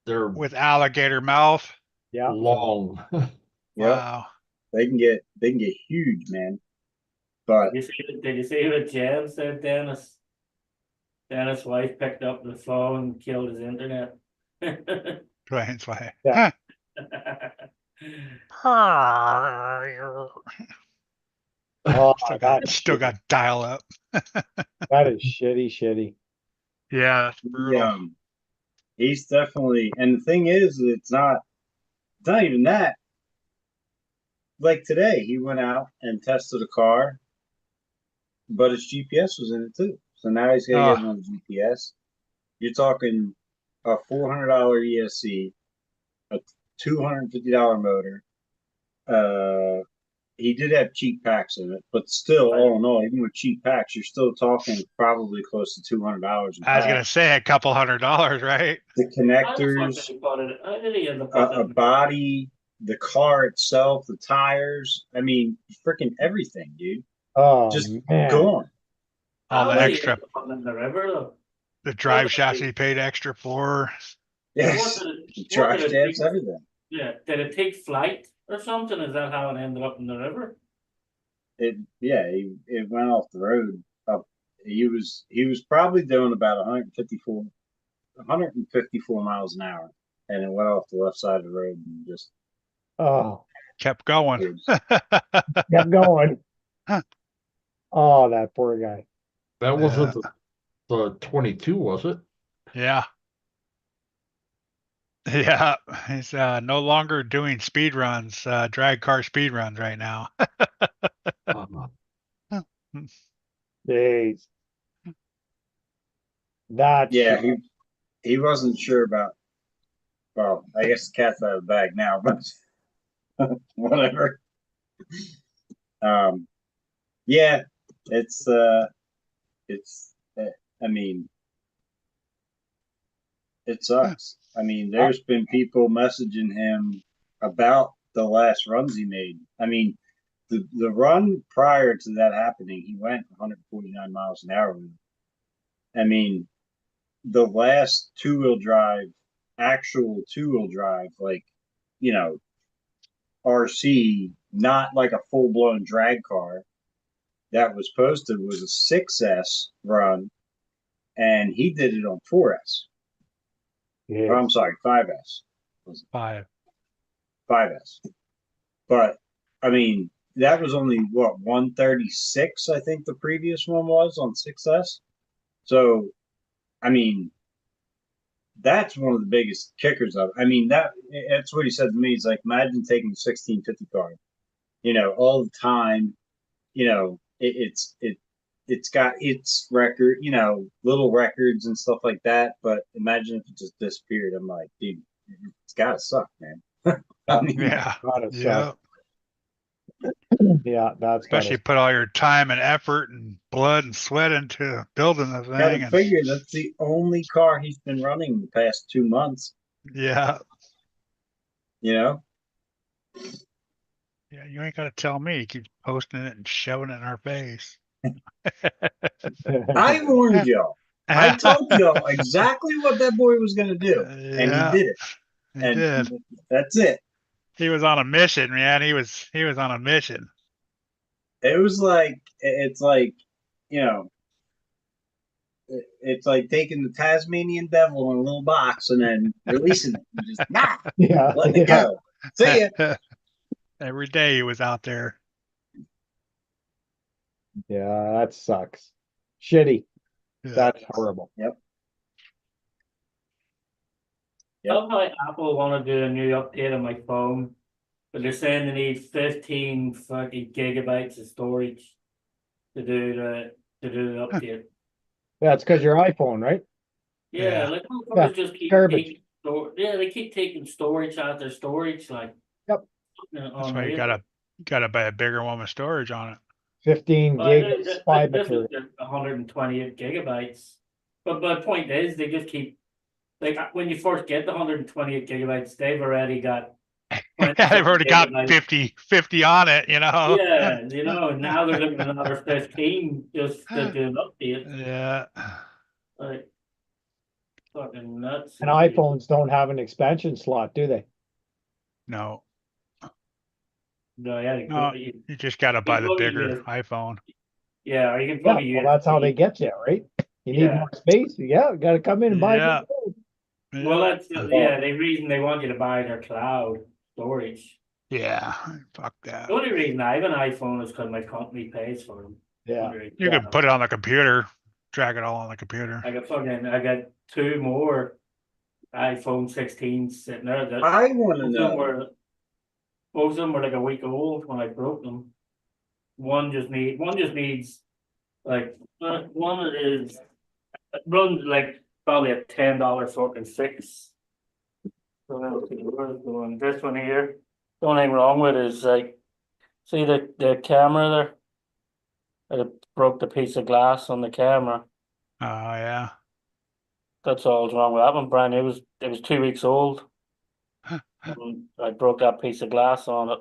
they're with alligator mouth. Yeah. long. yeah, Wow. they can get huge, man. But Did you see what Jan said, Dennis? Dennis' wife picked up the phone and killed his internet. Dwayne's way. Yeah. Oh, that's Still got dial up. that is shitty. Yeah, that's brutal. he's definitely, and the thing is, it's not even that. Like today, he went out and tested a car, but his GPS was in it too. So now he's gonna get Oh, another GPS. You're talking a $400 ESC, a $250 motor. He did have cheap packs in it, but still, all in all, even with cheap packs, you're still talking probably close to $200 in I was gonna packs. say a couple $100, right? The How the fuck connectors, did he put it? How did he end up a body, the car itself, the tires. I mean, freaking everything, dude. Oh Just man. gone. All the How did he extra, end up putting it in the river though? the drive What did shafts it- he paid extra for. Yes, What trash did it tabs, take? everything. Yeah, did it take flight or something? Is that how it ended up in the river? It went off the road. Up, he was probably doing about 154 miles an hour, and it went off the left side of the road and just Oh, Kept going. kept going. Oh, that poor guy. That wasn't the 22, was it? Yeah. Yeah. He's no longer doing speed runs, drag car speed runs right now. Uh, Jeez. That's yeah. He wasn't sure about. Well, I guess the cat's out of the bag now, but whatever. Um, yeah, it's I mean, it sucks. I mean, there's been people messaging him about the last runs he made. I mean, the run prior to that happening, he went 149 miles an hour. I mean, the last actual two-wheel drive, like, you know, RC, not like a full-blown drag car that was posted was a 6S run, and he did it on 4S. yeah. Or, I'm sorry, 5S. Was it Five. 5S? But I mean, that was only what 136, I think the previous one was on 6S. So, I mean, that's one of the biggest kickers of it. I mean, that's what he said to me. He's like, imagine taking the 1650 car, all the time, it's got its record, little records and stuff like that. But imagine if it just disappeared. I'm like, dude, it's gotta suck, man. I mean, Yeah. Gotta Yeah. suck. Yeah, that's Especially gotta, put all your time and effort and blood and sweat into building the gotta thing. And figure that's the only car he's been running the past 2 months. yeah. You know, Yeah, you ain't got to tell me. You keep posting it and shoving it in our face. I warned y'all. I told y'all exactly what that boy was going to do, and he Yeah, did it. he And did. that's it. He was on a mission, man. He was on a mission. It was like it's like you know, it's like taking the Tasmanian devil in a little box and then releasing it. You just yeah, letting it yeah, go. See ya. Every day he was out there. yeah, that sucks. Shitty. Yeah. That's horrible. Yep. Love how Apple want to do a new update on my phone, but they're saying they need 15 fucking gigabytes of storage to do the update. Yeah, it's because your iPhone, right? Yeah, Yeah. like Yeah, motherfuckers just keep garbage. taking they keep taking storage out their storage, like Yep. That's why you gotta buy a bigger one with storage on it. 15 gig of spy This was material. just 128 gigabytes. But the point is, they just keep like when you first get the 128 gigabytes, they've already got. They've already got gigabytes. 50 on it, you know. Yeah, now they're looking at another 15 just to do an update. Yeah. Like fucking nuts. And iPhones don't have an expansion slot, do they? No. No, yeah, No, you just gotta buy the probably bigger use- iPhone. yeah, or you can Yeah, probably well, use. that's how they get you, right? You need Yeah. more space. Yeah, got to come in and buy. Yeah. Well, that's the reason they want you to buy their cloud storage. Yeah. Fuck that. The only reason I have an iPhone is because my company pays for them. Yeah. You can put it on the computer, drag it all on the computer. I got 2 more iPhone 16s sitting there. That I want to know. Both of them were like a week old when I broke them. One just needs like one is it runs like probably a $10 fucking fix. So now where's the one? This one here. The only thing wrong with it is like, see the camera there? It broke the piece of glass on the camera. Oh yeah. That's all's wrong with that one, Brian. It was 2 weeks old. I broke that piece of glass on it.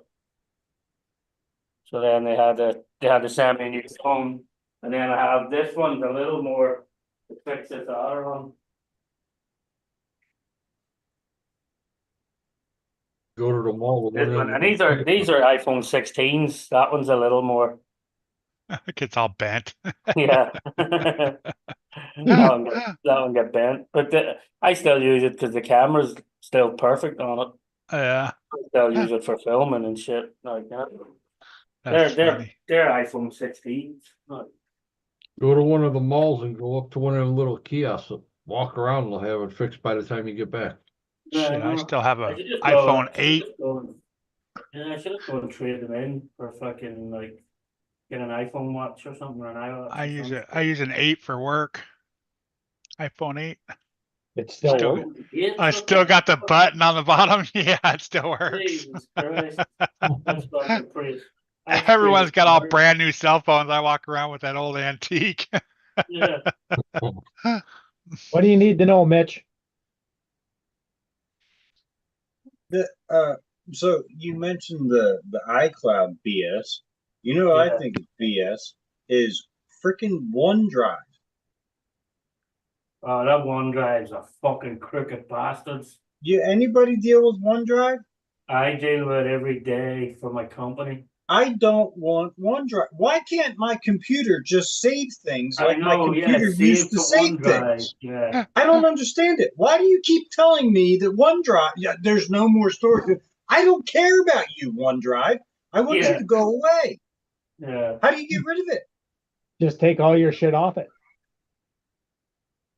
So then they had to send me a new phone, and then I have this one's a little more to fix this other one. Go to the mall with This one one, of and them. these are iPhone 16s. That one's a little more, It gets all bent. yeah. That one get bent, but I still use it because the camera's still perfect on it. Yeah. I still use it for filming and shit like that. That's They're funny. iPhone 16s. Go to one of the malls and go up to one of the little kiosks. Walk around, and they'll have it fixed by the time you get back. Shit, I still have a I should just iPhone I should 8. just I should just go and trade them in for fucking like get an iPhone watch or something or an iWatch. I use an 8 for work. iPhone 8. It still Still- works. I still got the button on the bottom. Yeah, it still works. Jesus Christ. That's fucking pretty. Everyone's got all brand new cell phones. I walk around with that old antique. Yeah. What do you need to know, Mitch? So you mentioned the iCloud BS. You know what Yeah. I think is BS is freaking OneDrive. Oh, that OneDrive's a fucking crooked bastards. Anybody deal with OneDrive? I deal with it every day for my company. I don't want OneDrive. Why can't my computer just save things like my computer used to save things? Yeah. I don't understand it. Why do you keep telling me that OneDrive, there's no more storage? I don't care about you, OneDrive. I want Yeah. you to go away. Yeah. How do you get rid of it? Just take all your shit off it.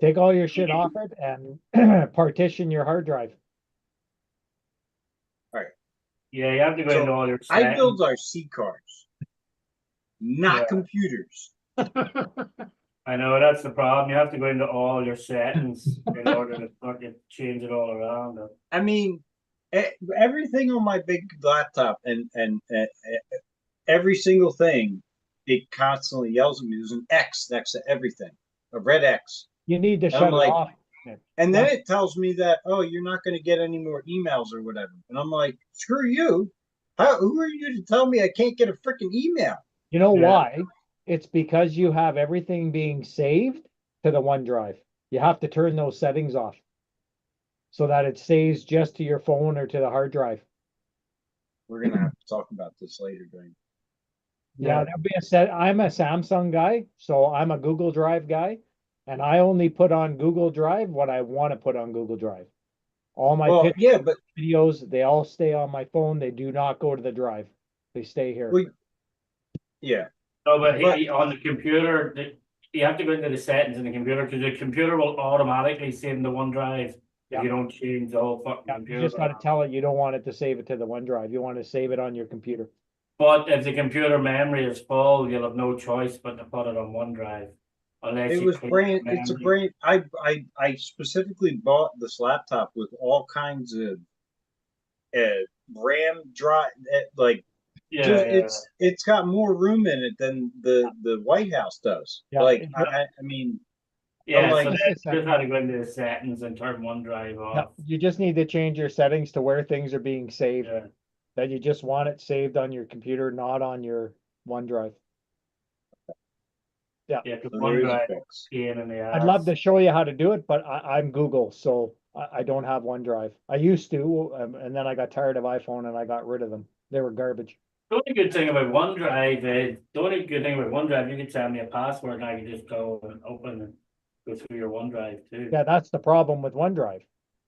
Take all your shit off it and partition your hard drive. Yeah, you have to go So, into all your I settings. build our C cards, not Yeah. computers. I know that's the problem. You have to go into all your settings in order to fucking change it all around. I mean, everything on my big laptop and every single thing, it constantly yells at me. There's an X next to everything, a red X. You need to And shut I'm it like, off. and then it tells me that, oh, you're not going to get any more emails or whatever. And I'm like, screw you. Who are you to tell me I can't get a freaking email? You know Yeah. why? It's because you have everything being saved to the OneDrive. You have to turn those settings off so that it saves just to your phone or to the hard drive. We're going to have to talk about this later, Dwayne. Yeah, there'll be a set. I'm a Samsung guy, so I'm a Google Drive guy, and I only put on Google Drive what I want to put on Google Drive. All my Well, pictures, yeah, but videos, they all stay on my phone. They do not go to the drive. They stay here. we, yeah, No, but But- on the computer, you have to go into the settings in the computer because the computer will automatically save the OneDrive Yeah. if you don't change the whole fucking Yeah, computer. you just got to tell it you don't want it to save it to the OneDrive. You want to save it on your computer. But if the computer memory is full, you'll have no choice but to put it on OneDrive. Unless it you was clear brand. the It's a memory. brand. I specifically bought this laptop with all kinds of RAM drive. Like, Yeah, just yeah. it's got more room in it than the White House does. Yeah, Like, it- I mean, Yeah, like- so Just that's a just second. how to go into the settings and turn OneDrive Yeah, off. you just need to change your settings to where things are being saved. Yeah. That you just want it saved on your computer, not on your OneDrive. Yeah, because so there is a OneDrive fix. pain in the ass. I'd love to show you how to do it, but I'm Google, so I don't have OneDrive. I used to, and then I got tired of iPhone and I got rid of them. They were garbage. The only good thing about OneDrive is you can send me a password and I can just go and open and go through your OneDrive too. Yeah, that's the problem with OneDrive.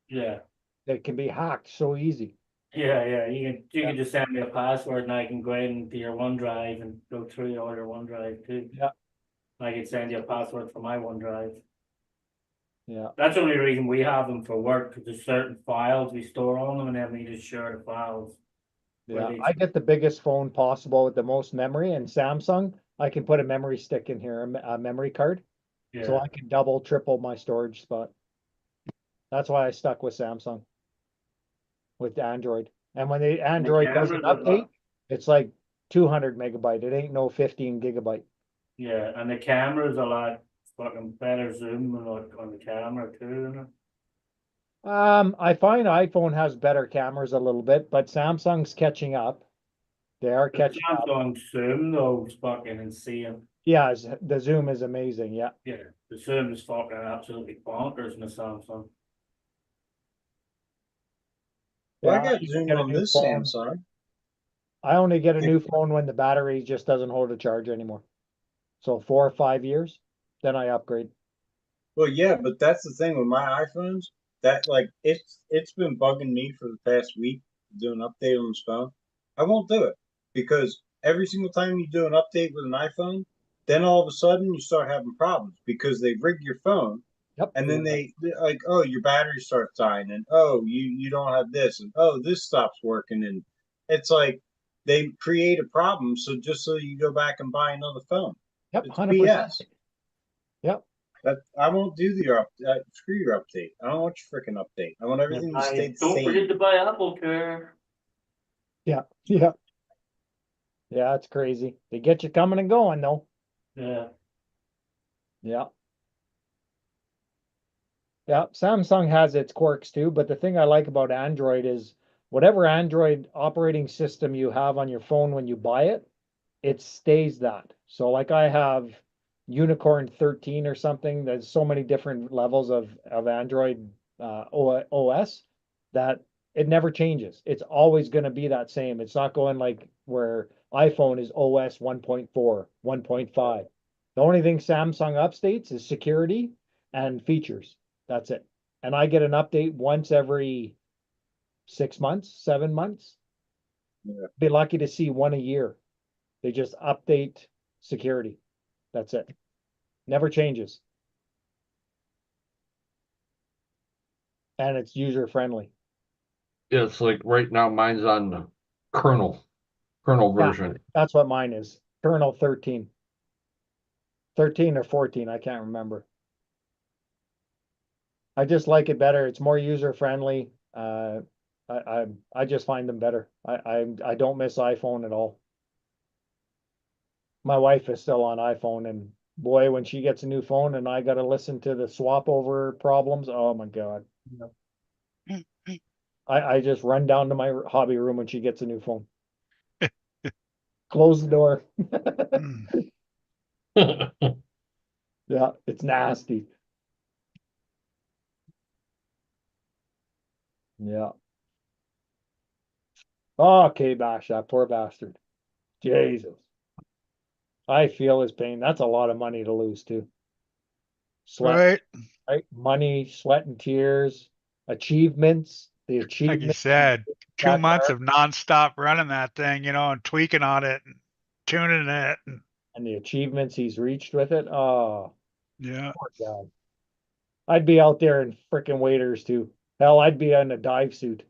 Yeah, It can be hacked so easy. yeah. You Yeah. can just send me a password and I can go into your OneDrive and go through all your OneDrive too. Yeah. I can send you a password for my OneDrive. Yeah. That's the only reason we have them for work, because there's certain files we store on them and then we just share the files. Yeah, they- I get the biggest phone possible with the most memory, and Samsung, I can put a memory stick in here, a memory card, so Yeah, I can double, triple my storage spot. That's why I stuck with Samsung. With Android. And when the Android does an cameras are update, it's like 200 megabyte. It ain't no 15 gigabyte. yeah, and the camera's a lot fucking better zoom on the camera too, isn't it? I find iPhone has better cameras a little bit, but Samsung's catching up. They are The catching up. Samsung zoom though is fucking insane. Yeah, the zoom is amazing. Yeah. Yeah, the zoom is fucking absolutely bonkers in the Samsung. Well, Yeah, I got you Zoom get a on new this phone. Samsung. I only get a new phone when the battery just doesn't hold a charge anymore. So 4 or 5 years, then I upgrade. Well, yeah, but that's the thing with my iPhones. That like it's been bugging me for the past week to do an update on this phone. I won't do it because every single time you do an update with an iPhone, then all of a sudden you start having problems because they rig your phone Yep. and then they like, oh, your battery starts dying, and oh, you don't have this, and oh, this stops working, and it's like they create a problem so just so you go back and buy another phone. Yep, It's 100%. BS. Yep. That I won't do screw your update. I don't want your freaking update. I want everything to stay the Don't forget same. to buy Apple Care. Yeah. Yeah. Yeah, it's crazy. They get you coming and going though. Yeah, Yeah. Yeah, Samsung has its quirks too, but the thing I like about Android is whatever Android operating system you have on your phone when you buy it, it stays that. So like I have Unicorn 13 or something. There's so many different levels of Android OS that it never changes. It's always going to be that same. It's not going like where iPhone is OS 1.4, 1.5. The only thing Samsung updates is security and features. That's it. And I get an update once every 6 months, 7 months. Yeah. Be lucky to see one a year. They just update security. That's it. Never changes. And it's user friendly. It's like right now mine's on the kernel Yeah. version. That's what mine is. Kernel 13. 13 or 14, I can't remember. I just like it better. It's more user friendly. I just find them better. I don't miss iPhone at all. My wife is still on iPhone, and boy, when she gets a new phone and I got to listen to the swap over problems, oh my God. I just run down to my hobby room when she gets a new phone. Close the door. Yeah, it's nasty. Yeah. Okay, Bash, that poor bastard. Jesus. I feel his pain. That's a lot of money to lose too. Sweat, Right. right? Money, sweat and tears, achievements, the Like you achievement. said, 2 that months car of nonstop running that thing, you know, and tweaking on it and tuning it. And, and the achievements he's reached with it. Oh, yeah. poor guy. I'd be out there in frickin' waders too. Hell, I'd be in a dive suit.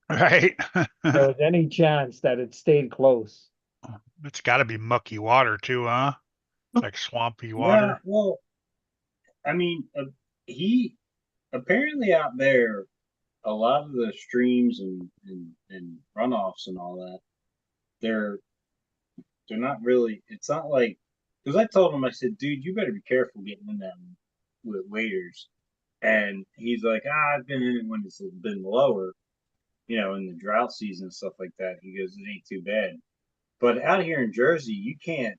Right. If there was any chance that it stayed close. It's got to be mucky water too, huh? It's like swampy Yeah, water. well, I mean, he apparently out there, a lot of the streams and runoffs and all that, they're not really. It's not like because I told him, I said, dude, you better be careful getting in them with waders. And he's like, I've been in it when it's been lower, you know, in the drought season and stuff like that. He goes, it ain't too bad. But out here in Jersey, you can't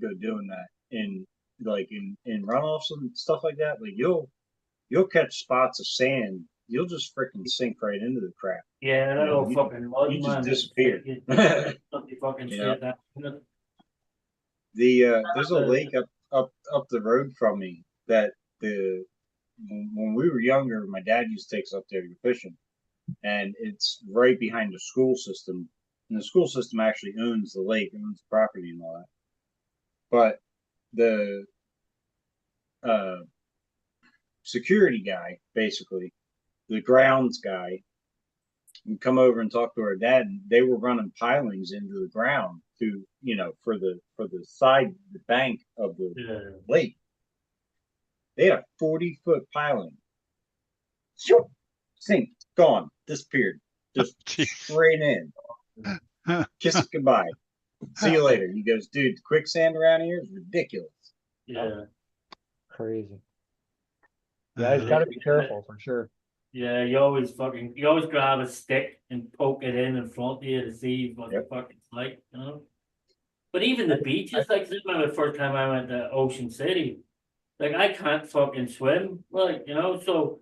go doing that in like in runoffs and stuff like that. Like you'll catch spots of sand. You'll just freaking sink right into the crap. Yeah, that You know, old fucking mud, you just man. disappear. Something fucking You know? shit that. There's a lake up the road from me that the when we were younger, my dad used to take us up there to go fishing, and it's right behind the school system. And the school system actually owns the lake, owns the property and all that. But the uh, security guy, basically, the grounds guy, would come over and talk to our dad, and they were running pilings into the ground to, you know, for the side, the bank of the Yeah. lake. They had a 40-foot piling. Sink, gone, disappeared, just Jeez. straight in. Kiss it goodbye. See you later. He goes, dude, the quicksand around here is ridiculous. Yeah. Crazy. Yeah, he's got to be careful for sure. Yeah, you always grab a stick and poke it in front of you to see what the fuck it's like, you know? But even the beaches, like, I remember the first time I went to Ocean City, like, I can't fucking swim, like, you know, so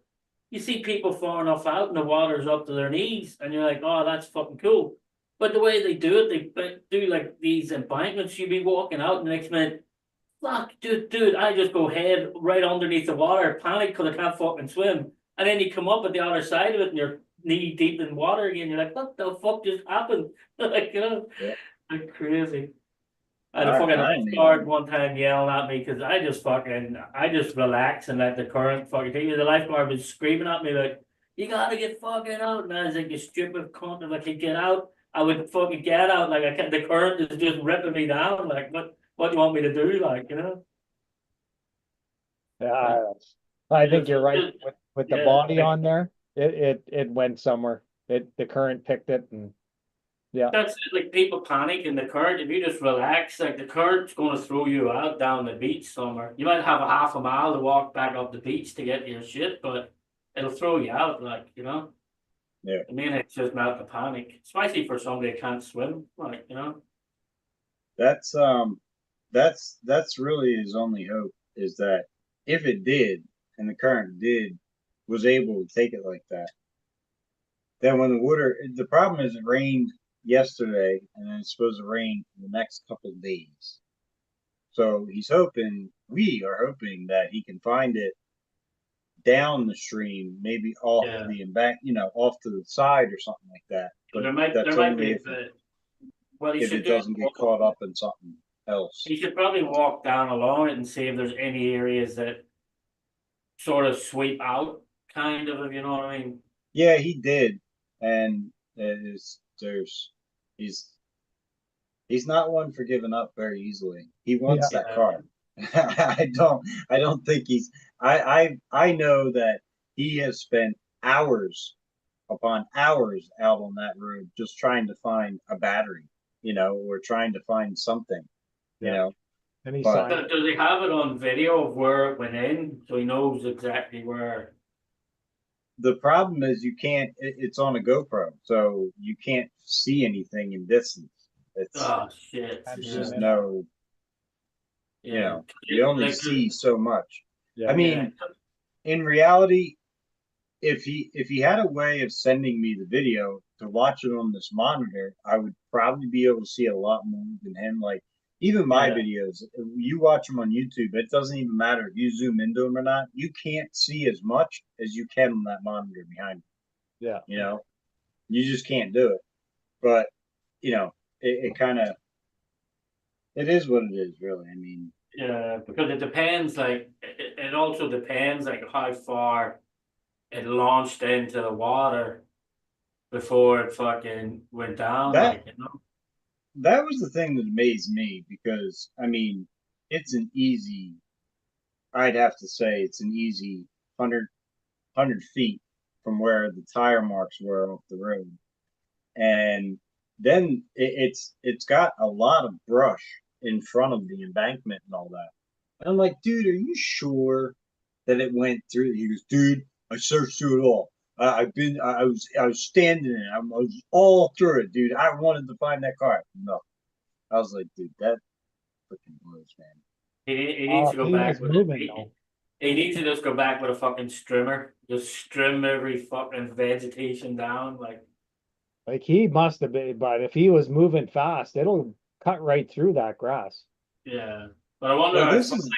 you see people far enough out and the water's up to their knees, and you're like, oh, that's fucking cool. But the way they do it, they do like these embankments, you be walking out, and the next minute, fuck, dude, I just go head right underneath the water, panic because I can't fucking swim. And then you come up at the other side of it and you're knee deep in water again. You're like, what the fuck just happened? Like, you know, Yeah. like crazy. I had a I fucking don't lifeguard even- one time yelling at me because I just relax and let the current fucking take me. The lifeguard was screaming at me like, you gotta get fucking out. And I was like, you stupid cunt, if I could get out, I would fucking get out. Like I can't, the current is just ripping me down. Like what do you want me to do? Like, you know? Yeah, I think you're right with the Yeah. body on there. It went somewhere. The current picked it, and yeah, That's it, like people panic in the current. If you just relax, like the current's going to throw you out down the beach somewhere. You might have a half a mile to walk back up the beach to get your shit, but it'll throw you out, like, you know. Yeah. I mean, it's just not the panic, especially for somebody that can't swim, like, you know. That's really his only hope is that if it did and the current was able to take it like that, then when the problem is it rained yesterday and then it's supposed to rain for the next couple of days. So we are hoping that he can find it down the stream, maybe off Yeah. the embank, off to the side or something like that. But There might that's be only a bit. What he if should it do is doesn't get caught up in something else. he should probably walk down along it and see if there's any areas that sort of sweep out, kind of, if you know what I mean. Yeah, he did, and he's not one for giving up very easily. He wants that Yeah. car. I don't think I know that he has spent hours upon hours out on that road just trying to find a battery, or trying to find something, Yeah. And he But- signed. Does he have it on video of where it went in, so he knows exactly where? The problem is you can't. It's on a GoPro, so you can't see anything in distance. It's Oh shit! That's there's Yeah. just no. Yeah, You only like, see so much. Yeah. I mean, in reality, if he had a way of sending me the video to watch it on this monitor, I would probably be able to see a lot more than him. Like even my Yeah. videos, you watch them on YouTube, it doesn't even matter if you zoom into them or not. You can't see as much as you can on that monitor behind Yeah. you. You just can't do it. But it kind of it is what it is, really. I mean, yeah, because it depends. Like it also depends, like how far it launched into the water before it fucking went down. That- Like that was the thing that amazed me because I mean, it's an easy. I'd have to say it's an easy 100 feet from where the tire marks were off the road, and then it's got a lot of brush in front of the embankment and all that. And I'm like, dude, are you sure that it went through? He goes, dude, I searched through it all. I was standing in it. I was all through it, dude. I wanted to find that car. No, I was like, dude, that freaking blows, man. he needs to go he back was with moving though. he needs to just go back with a fucking strimmer, just strim every fucking vegetation down. Like he must have been, but if he was moving fast, it'll cut right through that grass. Yeah, but I wonder. Well, this is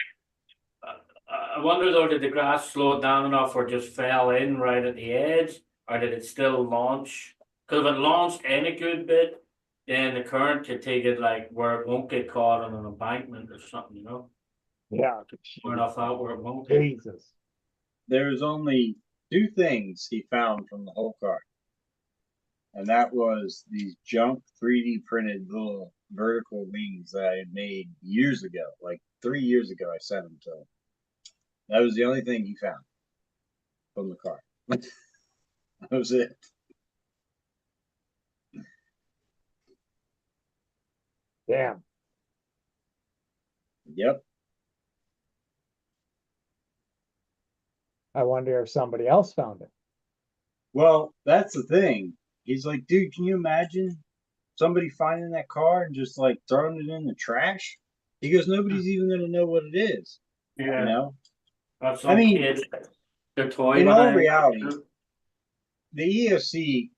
I wonder though, did the grass slow it down enough or just fell in right at the edge, or did it still launch? Because if it launched any good bit, then the current could take it like where it won't get caught on an embankment or something, Yeah. far enough out where it won't get. Jesus. there's only two things he found from the whole car. And that was these junk 3D printed little vertical wings that I had made years ago, like 3 years ago. I sent them to him. That was the only thing he found from the car. That was it. Damn. Yep. I wonder if somebody else found it. Well, that's the thing. He's like, dude, can you imagine somebody finding that car and just like throwing it in the trash? He goes, nobody's even going to know what it is. Yeah, You know? have some I mean, kids, their toy. in all behind it. reality, the ESC,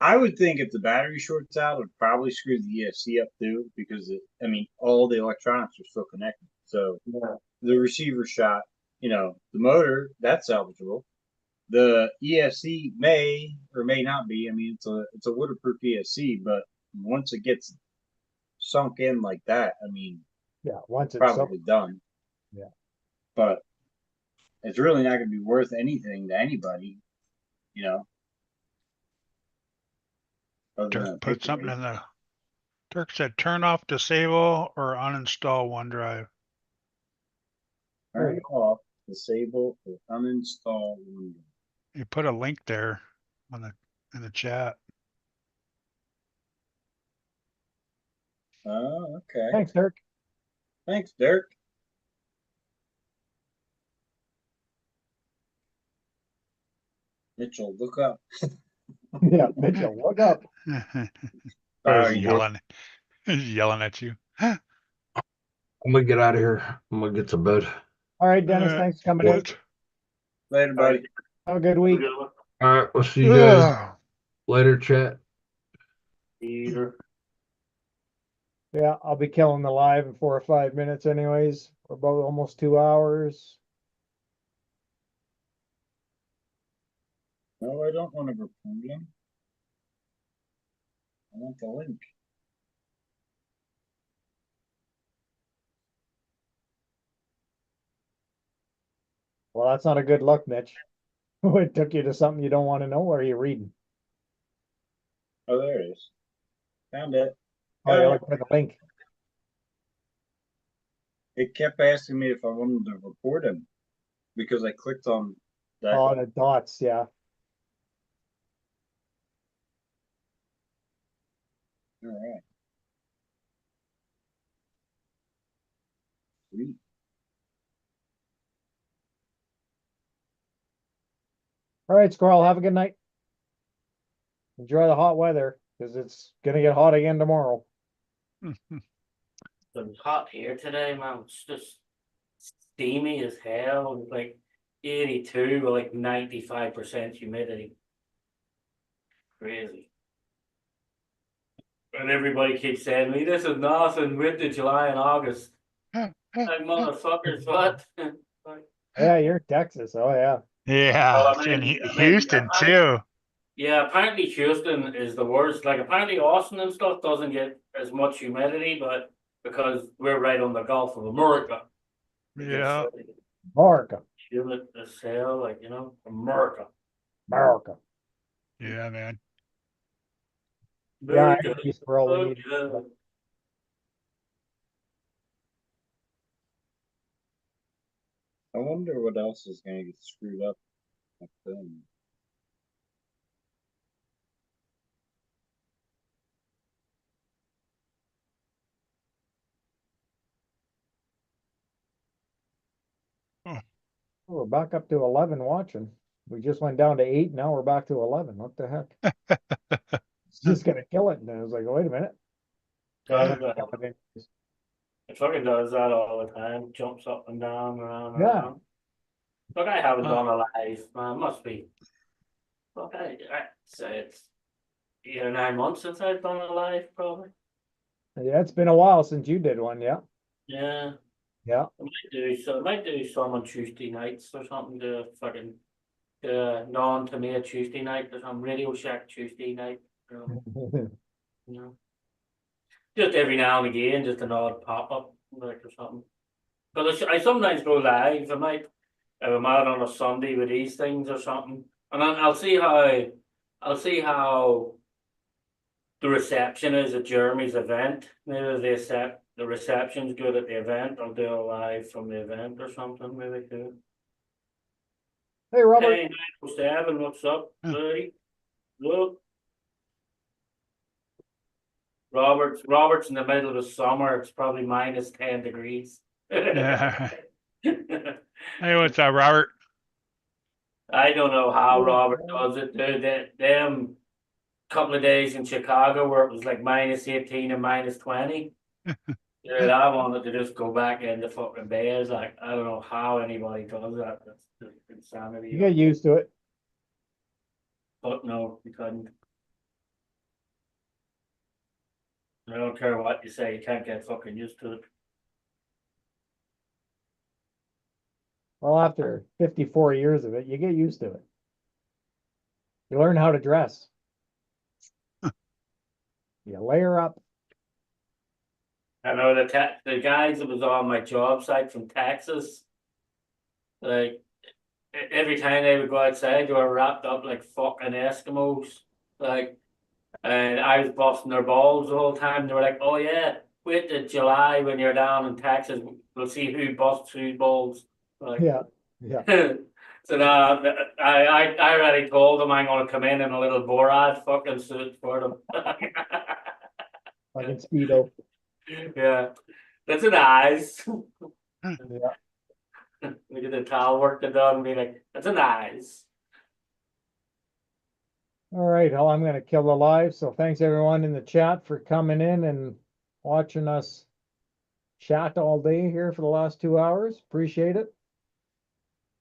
I would think if the battery shorts out, it would probably screw the ESC up too, because all the electronics are still connected. So Yeah. the receiver shot, the motor, that's salvageable. The ESC may or may not be. I mean, it's a waterproof ESC, but once it gets sunk in like that, I mean, Yeah, once it's probably done. Yeah. But it's really not going to be worth anything to anybody, other than a Dirk put something paperweight. in the. Dirk said, turn off, disable, or uninstall OneDrive. Turn off, disable, or uninstall Windows. You put a link there in the chat. Oh, okay. Thanks, Dirk. Thanks, Dirk. Mitchell, look up. Yeah, Mitchell, look up. Oh, He's you yelling, he's yelling at you. I'm gonna get out of here. I'm gonna get to bed. All right, Dennis, thanks for coming in. What? Later, buddy. Have a good week. All right, we'll see you guys Ugh. later, chat. Peter. Yeah, I'll be killing the live in 4 or 5 minutes anyways. We're about almost 2 hours. No, I don't want to report him. I want the link. Well, that's not a good look, Mitch. It took you to something you don't want to know, or are you reading? Oh, there it is. Found it. Oh, you're looking for the link. It kept asking me if I wanted to report him because I clicked on that. Oh, the dots, yeah. All right. Sweet. All right, Squirrel, have a good night. Enjoy the hot weather, because it's gonna get hot again tomorrow. It's hot here today, man. It's just steamy as hell. It's like 82 with like 95% humidity. Crazy. And everybody keeps saying to me, this is nothing with the July and August. Like, motherfuckers, what? Like, Yeah, you're in Texas. Oh, yeah. Yeah, well, it's in I mean, Houston too. yeah, apparently Houston is the worst. Like, apparently Austin and stuff doesn't get as much humidity, but because we're right on the Gulf of America, it gets Yeah. America. humid as hell, like, you know, America. America. Yeah, man. Yeah, I America. agree, Squirrel. We need America. I wonder what else is going to get screwed up. With them. We're back up to 11 watching. We just went down to 8. Now we're back to 11. What the heck? It's just gonna kill it. And I was like, wait a minute. It fucking does that all the time. Jumps up and down, around and Yeah. around. Look, I haven't Huh. done a live, man. Must be. Look, I say it's 8 or 9 months since I've done a live, probably. Yeah, it's been a while since you did one. Yeah. Yeah. Yeah. I might do some on Tuesday nights or something to fucking non to me a Tuesday night or some Radio Shack Tuesday night. You know. Just every now and again, just an odd pop up like or something. But I sometimes go live. I might if I'm out on a Sunday with these things or something, and I'll see how the reception is at Jeremy's event. Maybe they accept the reception's good at the event. I'll do a live from the event or something. Maybe too. Hey, Robert. Hey, 907, what's up, buddy? Look. Robert's in the middle of the summer. It's probably minus 10 degrees. Yeah. Hey, what's up, Robert? I don't know how Robert does it, dude. Them couple of days in Chicago where it was like minus 18 and minus 20. Dude, I wanted to just go back into fucking bed. Like, I don't know how anybody does that. That's just insanity. You get used to it. But no, you couldn't. I don't care what you say, you can't get fucking used to it. Well, after 54 years of it, you get used to it. You learn how to dress. You layer up. I know the guys that was on my job site from Texas, like every time they would go outside, they were wrapped up like fucking Eskimos. Like, and I was busting their balls the whole time. They were like, "Oh yeah, wait till July when you're down in Texas, we'll see who busts whose balls." Like, Yeah. Yeah. so now I already told them I'm gonna come in a little Borat fucking suit for them. Fucking Speedo. Yeah, that's an eyes. Yeah. Look at the towel work they've done and be like, that's a nice. All right. Well, I'm going to kill the live. So thanks everyone in the chat for coming in and watching us chat all day here for the last 2 hours. Appreciate it.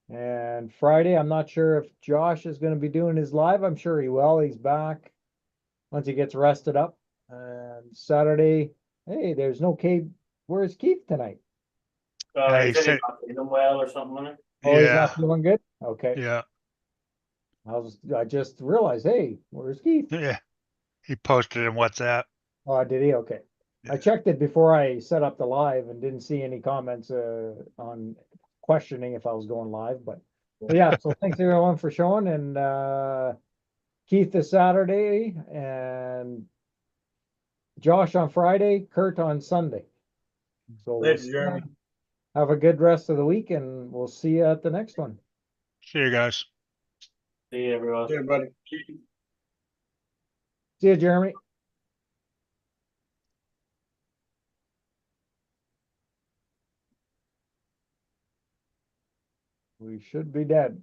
And Friday, I'm not sure if Josh is going to be doing his live. I'm sure he will. He's back once he gets rested up. And Saturday, hey, there's no Keith. Where's Keith tonight? He said he's not feeling well or something like that. Oh, he's Yeah. not feeling good? Okay. Yeah. I just realized, hey, where's Keith? Yeah. He posted in WhatsApp. Oh, did he? Okay. I Yeah. checked it before I set up the live and didn't see any comments on questioning if I was going live, but yeah, so thanks everyone for showing and Keith this Saturday and Josh on Friday, Kurt on Sunday. So we'll Later, see Jeremy. you. Have a good rest of the week and we'll see you at the next one. See you guys. See you, everyone. See you, buddy. See you, Jeremy. We should be dead.